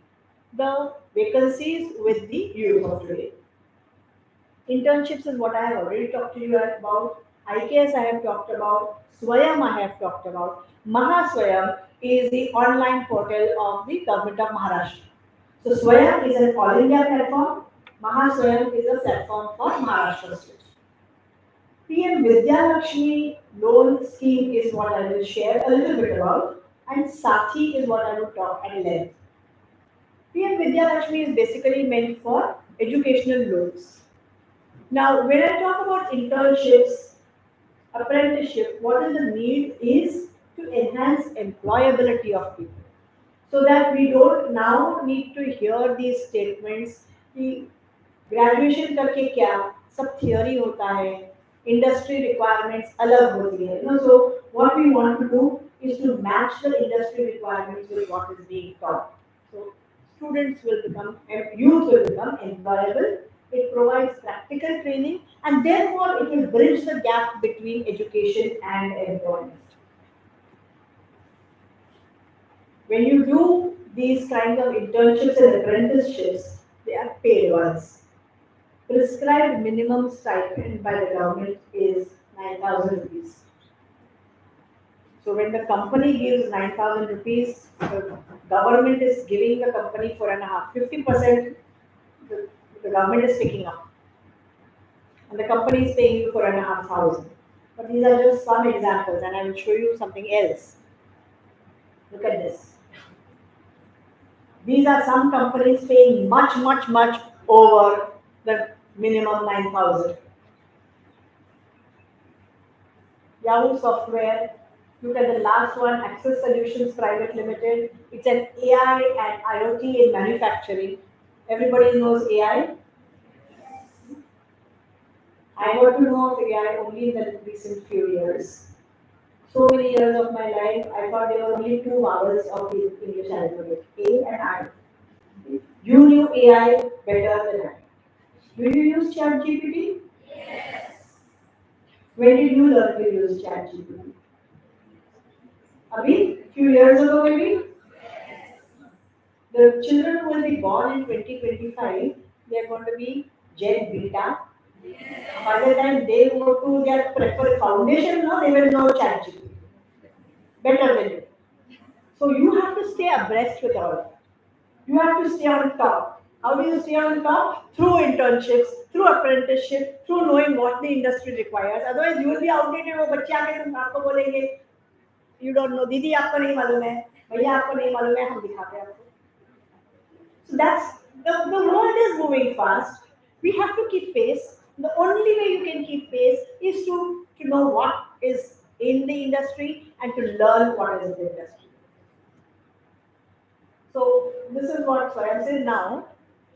the vacancies with the youth of today. Internships is what I have already talked to you about. IKS I have talked about. Swayam I have talked about. Mahaswayam is the online portal of the government of Maharashtra. So Swayam is an all India platform. Mahaswayam is a platform for Maharashtra state. PM Vidya Lakshmi loan scheme is what I will share a little bit about, and Sathi is what I will talk at length. PM Vidya Lakshmi is basically meant for educational loans. Now, when I talk about internships, apprenticeship, what is the need is to enhance employability of people. So that we don't now need to hear these statements कि graduation करके क्या सब theory होता है, industry requirements अलग होती है. So what we want to do is to match the industry requirements with what is being taught. So students will become, youth will become employable. It provides practical training, and therefore it will bridge the gap between education and employment. When you do these kinds of internships and apprenticeships, they are paid ones. Prescribed minimum stipend by the government is 9,000 rupees. So when the company gives 9,000 rupees, the government is giving the company 4.5. 50% the government is picking up. And the company is paying you 4,500. But these are just some examples, and I will show you something else. Look at this. These are some companies paying much, much, much over the minimum 9,000. Yahoo Software. Look at the last one, Access Solutions Private Limited. It's an AI and IoT in manufacturing. Everybody knows AI. I got to know of AI only in the recent few years. So many years of my life, I thought there were only two vowels of the English alphabet, A and I. You knew AI better than I. Do you use ChatGPT? When did you learn to use ChatGPT? Abhi? Few years ago maybe? The children who will be born in 2025, they are going to be Gen Beta. By the time they go to their proper foundation, no, they will know ChatGPT better than you. So you have to stay abreast with all of that. You have to stay on top. How do you stay on top? Through internships, through apprenticeship, through knowing what the industry requires. Otherwise, you will be outdated. वो बच्चे आके तुम आपको बोलेंगे, you don't know, दीदी आपको नहीं मालूम है, भैया आपको नहीं मालूम है, हम दिखाते हैं आपको. So that's the world is moving fast. We have to keep pace. The only way you can keep pace is to know what is in the industry and to learn what is in the industry. So this is what Swayam says now.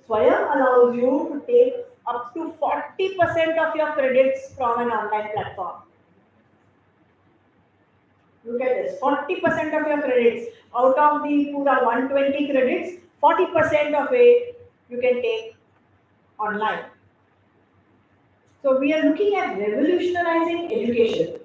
Swayam allows you to take up to 40% of your credits from an online platform. Look at this, 40% of your credits. Out of the pura 120 credits, 40% of it you can take online. So we are looking at revolutionizing education.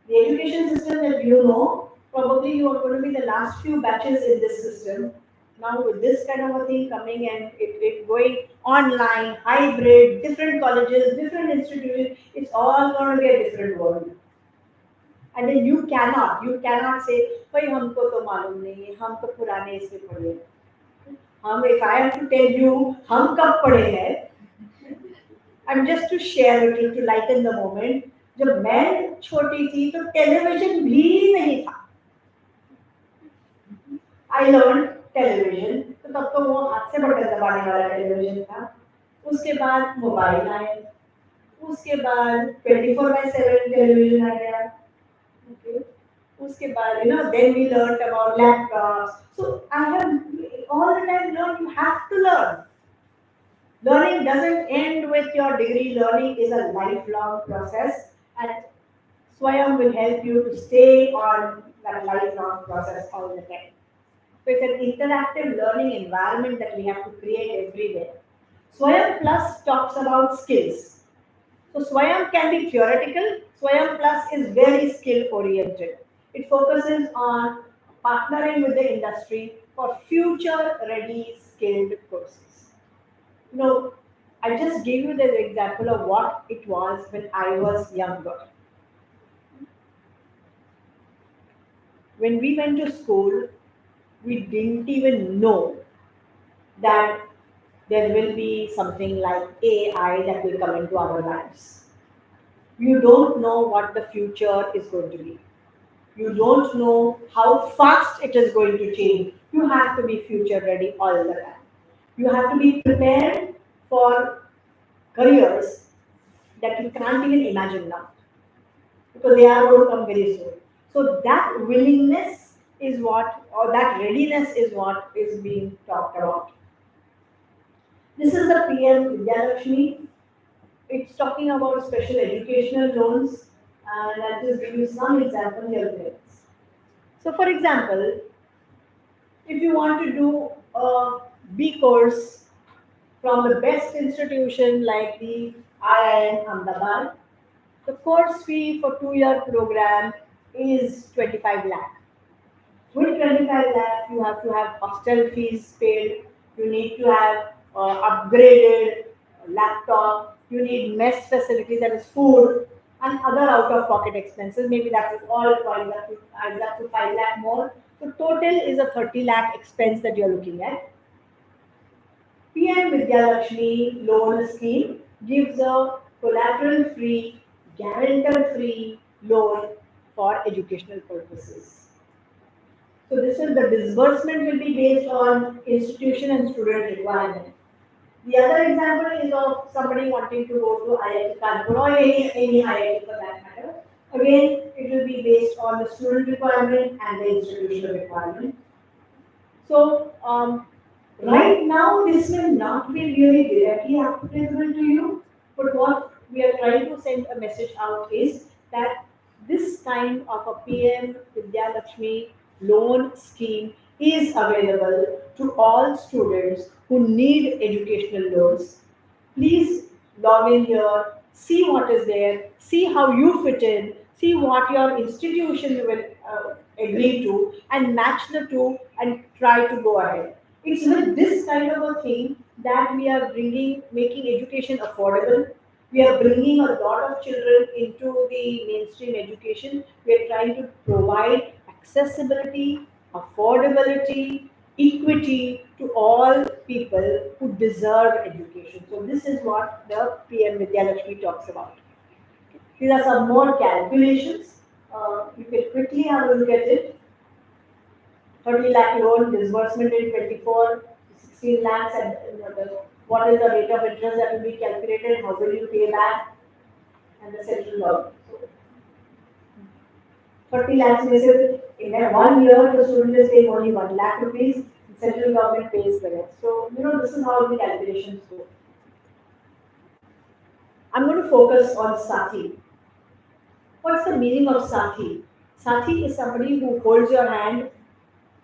The education system that you know, probably you are going to be the last few batches in this system. Now with this kind of a thing coming and it going online, hybrid, different colleges, different institutions, it's all going to be a different world. And then you cannot say, भाई हमको तो मालूम नहीं है, हम तो पुराने इसमें पढ़े हैं. If I have to tell you, हम कब पढ़े हैं? I'm just to share with you to lighten the moment. जब मैं छोटी थी तो टेलीविजन भी नहीं था. I learned television. तो तब तो वो हाथ से बटन दबाने वाला टेलीविजन था. उसके बाद मोबाइल आए. उसके बाद 24/7 टेलीविजन आ गया. Okay. उसके बाद, then we learned about laptops. So I have all the time learned. You have to learn. Learning doesn't end with your degree. Learning is a lifelong process, and Swayam will help you to stay on that lifelong process all the time. So it's an interactive learning environment that we have to create everywhere. Swayam Plus talks about skills. So Swayam can be theoretical. Swayam Plus is very skill oriented. It focuses on partnering with the industry for future ready skilled courses. I just gave you the example of what it was when I was younger. When we went to school, we didn't even know that there will be something like AI that will come into our lives. You don't know what the future is going to be. You don't know how fast it is going to change. You have to be future ready all the time. You have to be prepared for careers that you can't even imagine now, because they are going to come very soon. So that willingness is what, or that readiness is what is being talked about. This is the PM Vidya Lakshmi. It's talking about special educational loans, and I'll just give you some example here. So for example, if you want to do a B course from the best institution like the IIM Ahmedabad, the course fee for 2-year program is 25 lakh. With 25 lakh, you have to have hostel fees paid, you need to have upgraded laptop, you need mess facilities, that is food, and other out-of-pocket expenses. Maybe that is all adds up to 5 lakh more. So total is a 30 lakh expense that you're looking at. PM Vidya Lakshmi loan scheme gives a collateral-free, guarantor-free loan for educational purposes. So this is the disbursement will be based on institution and student requirement. The other example is of somebody wanting to go to IIT Kanpur or any IIT for that matter. Again, it will be based on the student requirement and the institutional requirement. So right now, this will not be really directly applicable to you, but what we are trying to send a message out is that this kind of a PM Vidya Lakshmi loan scheme is available to all students who need educational loans. Please log in here, see what is there, see how you fit in, see what your institution will agree to, and match the two and try to go ahead. It's with this kind of a thing that we are making education affordable. We are bringing a lot of children into the mainstream education. We are trying to provide accessibility, affordability, equity to all people who deserve education. So this is what the PM Vidya Lakshmi talks about. These are some more calculations. You can quickly have a look at it. 30 lakh loan disbursement in 24, 16 lakhs, and what is the rate of interest that will be calculated, how will you pay back, and the central government. 30 lakhs means in 1 year the student is paying only 1 lakh rupees, the central government pays the rest. So, this is how the calculations go. I'm going to focus on Sathi. What's the meaning of Sathi? Sathi is somebody who holds your hand,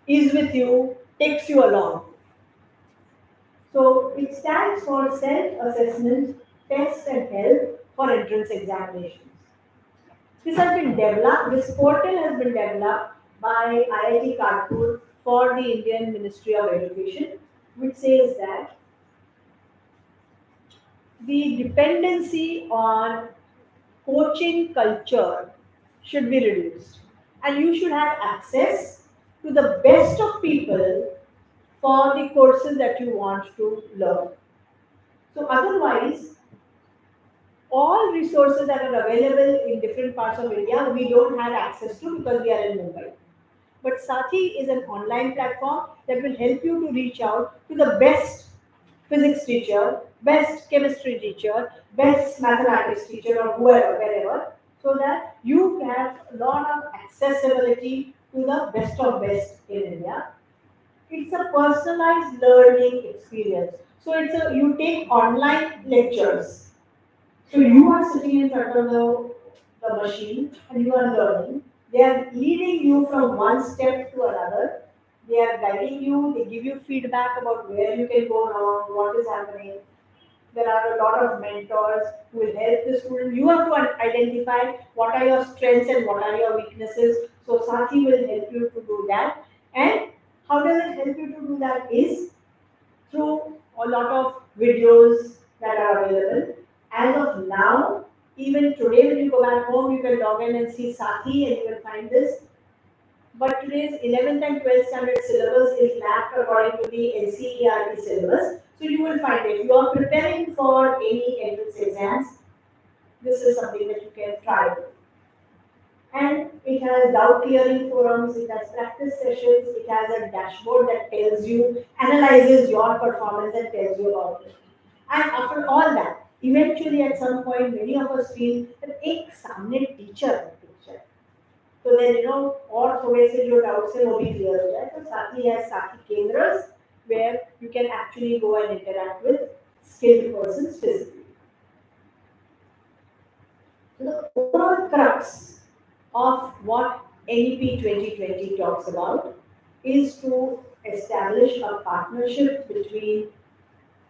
is with you, takes you along. So it stands for self-assessment, test and help for entrance examinations. This portal has been developed by IIT Kanpur for the Indian Ministry of Education, which says that the dependency on coaching culture should be reduced, and you should have access to the best of people for the courses that you want to learn. So otherwise, all resources that are available in different parts of India, we don't have access to because we are in Mumbai. But Sathi is an online platform that will help you to reach out to the best physics teacher, best chemistry teacher, best mathematics teacher, or whoever, wherever, so that you have a lot of accessibility to the best of best in India. It's a personalized learning experience. So you take online lectures. So you are sitting in front of the machine and you are learning. They are leading you from one step to another. They are guiding you. They give you feedback about where you can go wrong, what is happening. There are a lot of mentors who will help the student. You have to identify what are your strengths and what are your weaknesses. So Sathi will help you to do that. And how does it help you to do that is through a lot of videos that are available. As of now, even today when you go back home, you can log in and see Sathi and you will find this. But today's 11th and 12th standard syllabus is mapped according to the NCERT syllabus. So you will find it. If you are preparing for any entrance exams, this is something that you can try. And it has doubt clearing forums, it has practice sessions, it has a dashboard that tells you, analyzes your performance and tells you about it. And after all that, eventually at some point, many of us feel that एक सामने teacher है picture. So then और थोड़े से जो doubts हैं वो भी clear हो जाए. तो Sathi has Sathi Kendras where you can actually go and interact with skilled persons physically. So the overall crux of what NEP 2020 talks about is to establish a partnership between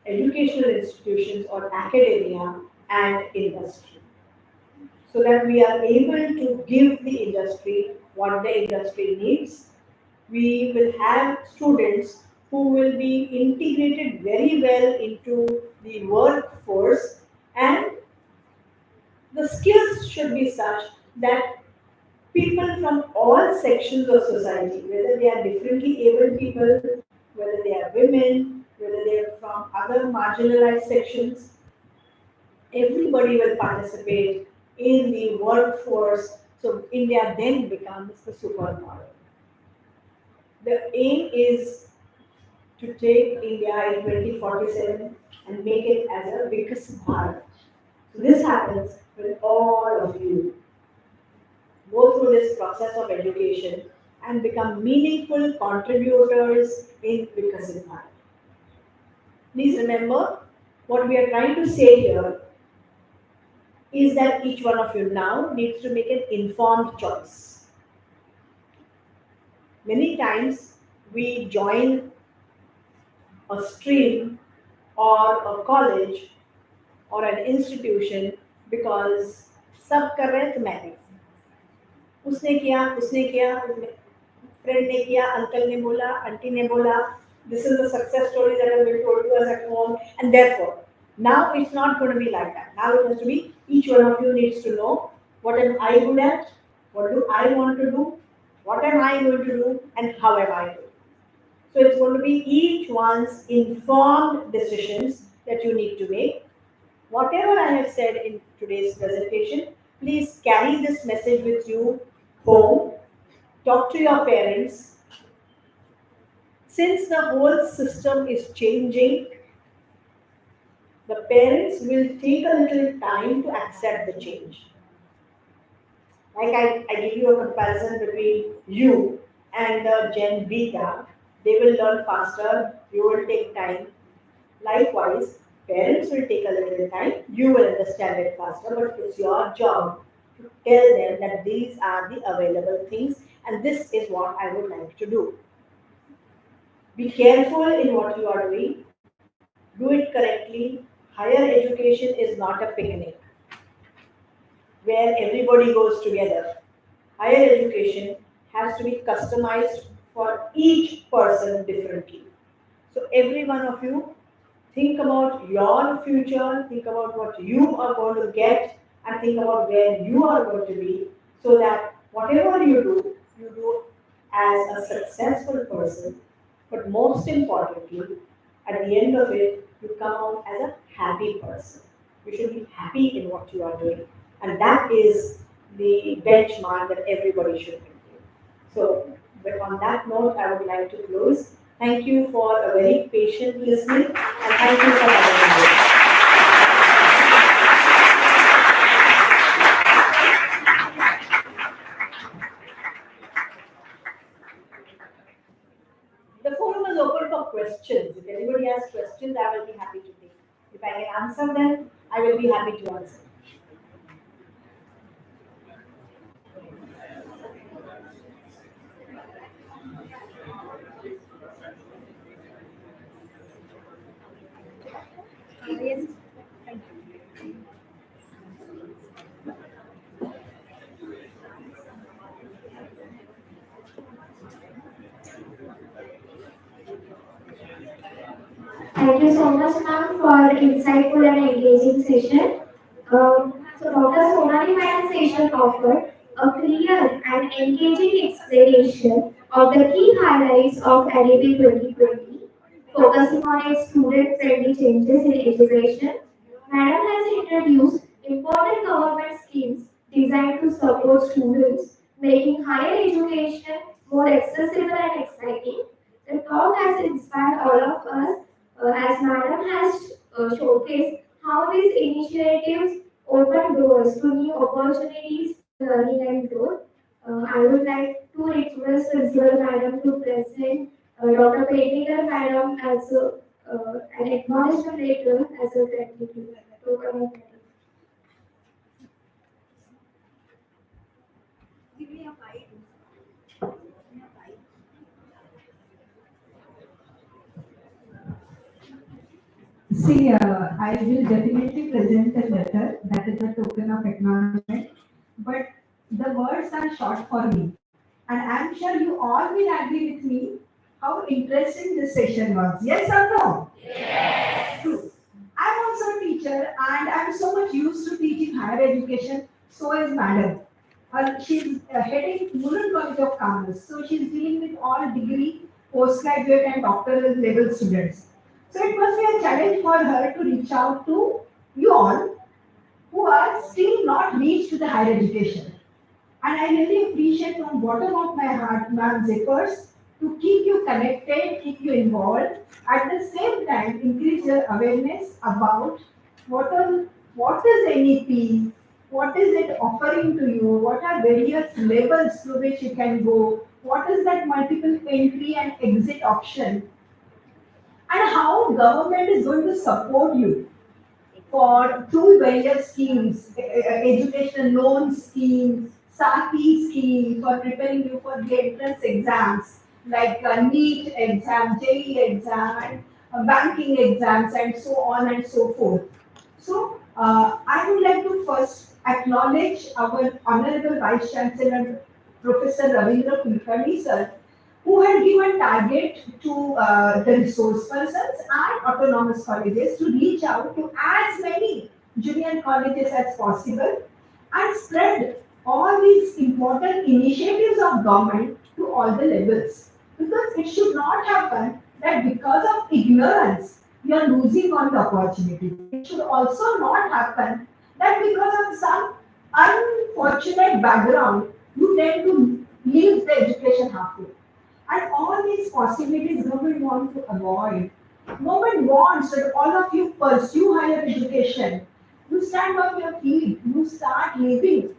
educational institutions or academia and industry, so that we are able to give the industry what the industry needs We will have students who will be integrated very well into the workforce, and the skills should be such that people from all sections of society, whether they are differently abled people, whether they are women, whether they are from other marginalized sections, everybody will participate in the workforce. So India then becomes the superpower. The aim is to take India in 2047 and make it as a Vikas Bharat. So this happens when all of you go through this process of education and become meaningful contributors in Vikasit Bharat. Please remember, what we are trying to say here is that each one of you now needs to make an informed choice. Many times we join a stream or a college or an institution because सब कर रहे हैं तो मैं भी, उसने किया friend ने किया, अंकल ने बोला, आंटी ने बोला. This is the success story that has been told to us at home, and therefore now it's not going to be like that. Now it has to be, each one of you needs to know, what am I good at, what do I want to do, what am I going to do, and how am I doing. So it's going to be each one's informed decisions that you need to make. Whatever I have said in today's presentation, please carry this message with you home. Talk to your parents. Since the whole system is changing, the parents will take a little time to accept the change. Like I give you a comparison between you and the Gen Beta. They will learn faster, you will take time. Likewise, parents will take a little time, you will understand it faster, but it's your job to tell them that these are the available things and this is what I would like to do. Be careful in what you are doing. Do it correctly. Higher education is not a picnic where everybody goes together. Higher education has to be customized for each person differently. So every one of you, think about your future, think about what you are going to get, and think about where you are going to be, so that whatever you do as a successful person, but most importantly, at the end of it, you come out as a happy person. You should be happy in what you are doing. And that is the benchmark that everybody should be doing. So, but on that note, I would like to close. Thank you for a very patient listening, and thank you for having me. The forum is open for questions. If anybody has questions, I will be happy to take. If I can answer them, I will be happy to answer. Yes. Thank you so much, ma'am, for insightful and engaging session. So Dr. Sonali Madam's session offered a clear and engaging explanation of the key highlights of LAB 2020, focusing on its student-friendly changes in education. Madam has introduced important government schemes designed to support students, making higher education more accessible and exciting. The talk has inspired all of us as Madam has showcased how these initiatives open doors to new opportunities for learning and growth. I would like to request Principal Madam to present Dr. Pednekar Madam as an acknowledgement letter as a gratitude. See, I will definitely present a letter that is a token of acknowledgement, but the words are short for me. And I'm sure you all will agree with me how interesting this session was. Yes or no? True. I'm also a teacher and I'm so much used to teaching higher education. So is Madam. She's heading Mulund College of Commerce. So she's dealing with all degree, postgraduate and doctoral level students. So it must be a challenge for her to reach out to you all who are still not reached to the higher education. And I really appreciate from bottom of my heart ma'am's efforts to keep you connected, keep you involved, at the same time increase your awareness about what is NEP, what is it offering to you, what are various levels through which you can go, what is that multiple entry and exit option, and how government is going to support you for through various schemes, educational loan schemes, SATI scheme for preparing you for the entrance exams like NEET exam, JEE exam, and banking exams, and so on and so forth. So, I would like to first acknowledge our Honorable Vice Chancellor, Professor Ravindra Kulkarni sir, who had given target to the resource persons and autonomous colleges to reach out to as many junior colleges as possible and spread all these important initiatives of government to all the levels. Because it should not happen that because of ignorance, you are losing on the opportunity. It should also not happen that because of some unfortunate background, you tend to leave the education halfway. And all these possibilities government wants to avoid. Government wants that all of you pursue higher education. You stand on your feet, you start living,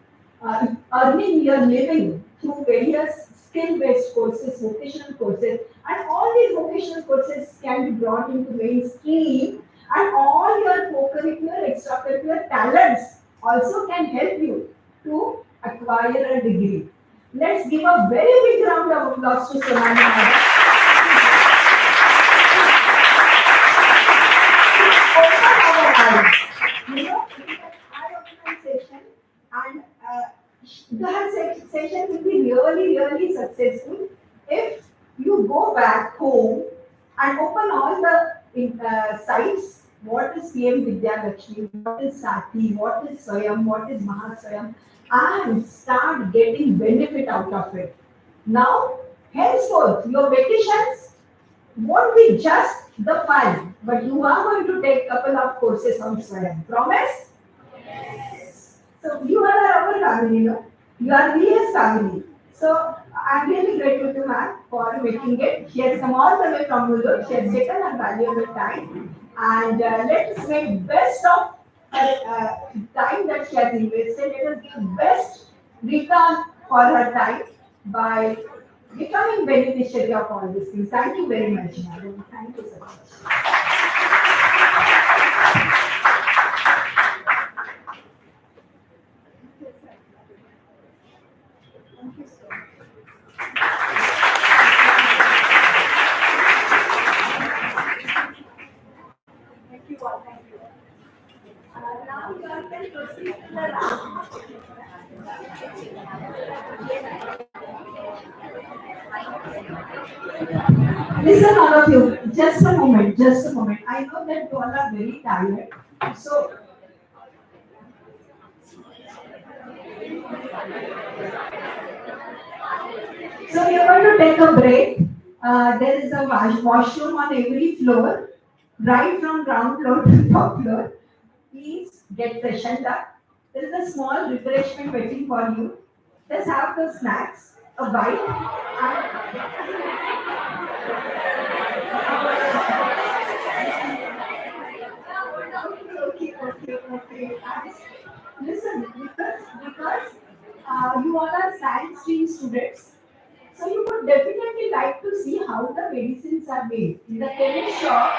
earning your living through various skill-based courses, vocational courses, and all these vocational courses can be brought into mainstream, and all your co-curricular, extracurricular talents also can help you to acquire a degree. Let's give a very big round of applause to Sonali Madam. Open our eyes. You know, it is an eye-opening session, and the session will be really, really successful if you go back home and open all the sites. What is PM Vidya Lakshmi? What is Sati? What is Swayam? What is Mahaswayam? And start getting benefit out of it. Now, henceforth, your vacations won't be just the fun, but you are going to take a couple of courses on Swayam. Promise? So you are our family, no? You are VS family. So I'm really grateful to her for making it. She has come all the way from Mulund. She has taken her valuable time, and let us make best of her time that she has invested. Let us give best return for her time by becoming beneficiary of all these things. Thank you very much, madam. Thank you so much. Thank you all. Thank you. Now you all can proceed to the round. Listen, all of you, just a moment, just a moment. I know that you all are very tired. So, we are going to take a break. There is a washroom on every floor, right from ground floor to top floor. Please get freshened up. There is a small refreshment waiting for you. Let's have the snacks, a bite, okay. Listen, because you all are science stream students, so you would definitely like to see how the medicines are made. In the chemist shop,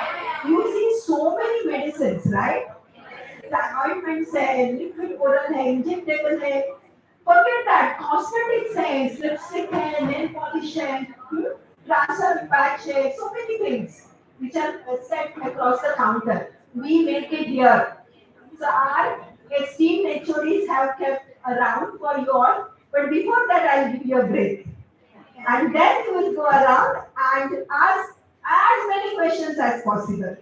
you see so many medicines, right? The ointments है, liquid oral है, injectable है. Forget that. Cosmetics है, lipstick है, nail polish है, transfer patch है, so many things which are set across the counter. We make it here. So our esteemed HODs have kept around for you all. But before that, I'll give you a break. And then you will go around and ask as many questions as possible.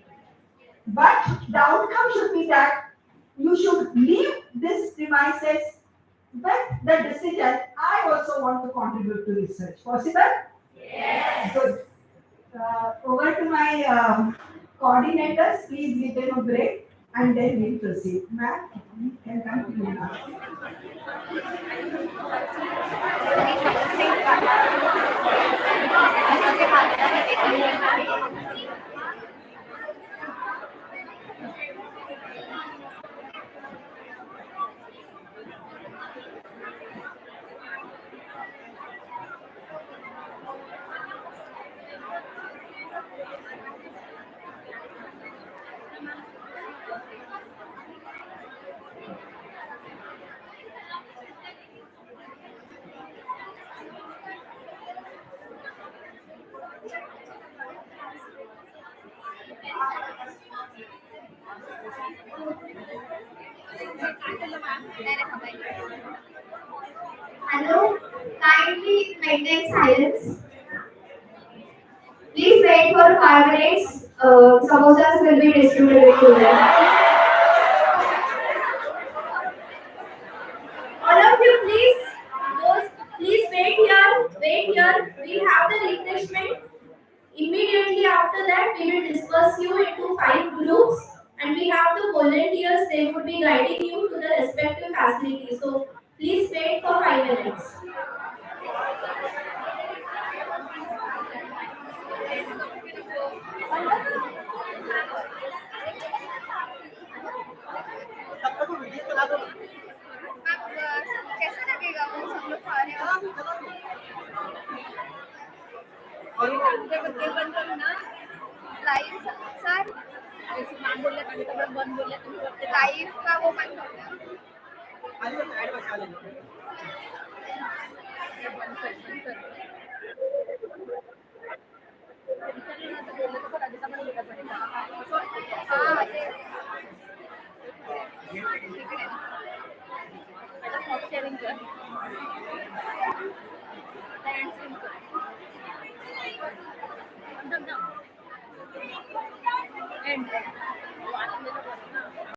But the outcome should be that you should leave this premises with the decision, I also want to contribute to research. Possible? Yes. Good. Over to my coordinators, please give them a break and then we'll proceed. Ma'am, you can continue now. Hello, kindly maintain silence. Please wait for 5 minutes. Samosas will be distributed to them. All of you, please wait here. Wait here. We'll have the refreshment. Immediately after that, we will disperse you into 5 groups, and we have the volunteers. They would be guiding you to the respective facilities. So please wait for 5 minutes. कैसा लगेगा वो सब लोग खा रहे हो बंद करो ना लाइव सर जैसे मैम बोल रहे कभी कभी बंद बोल रहे लाइव का वो बंद हो गया हाँ शेअरिंग कर एंड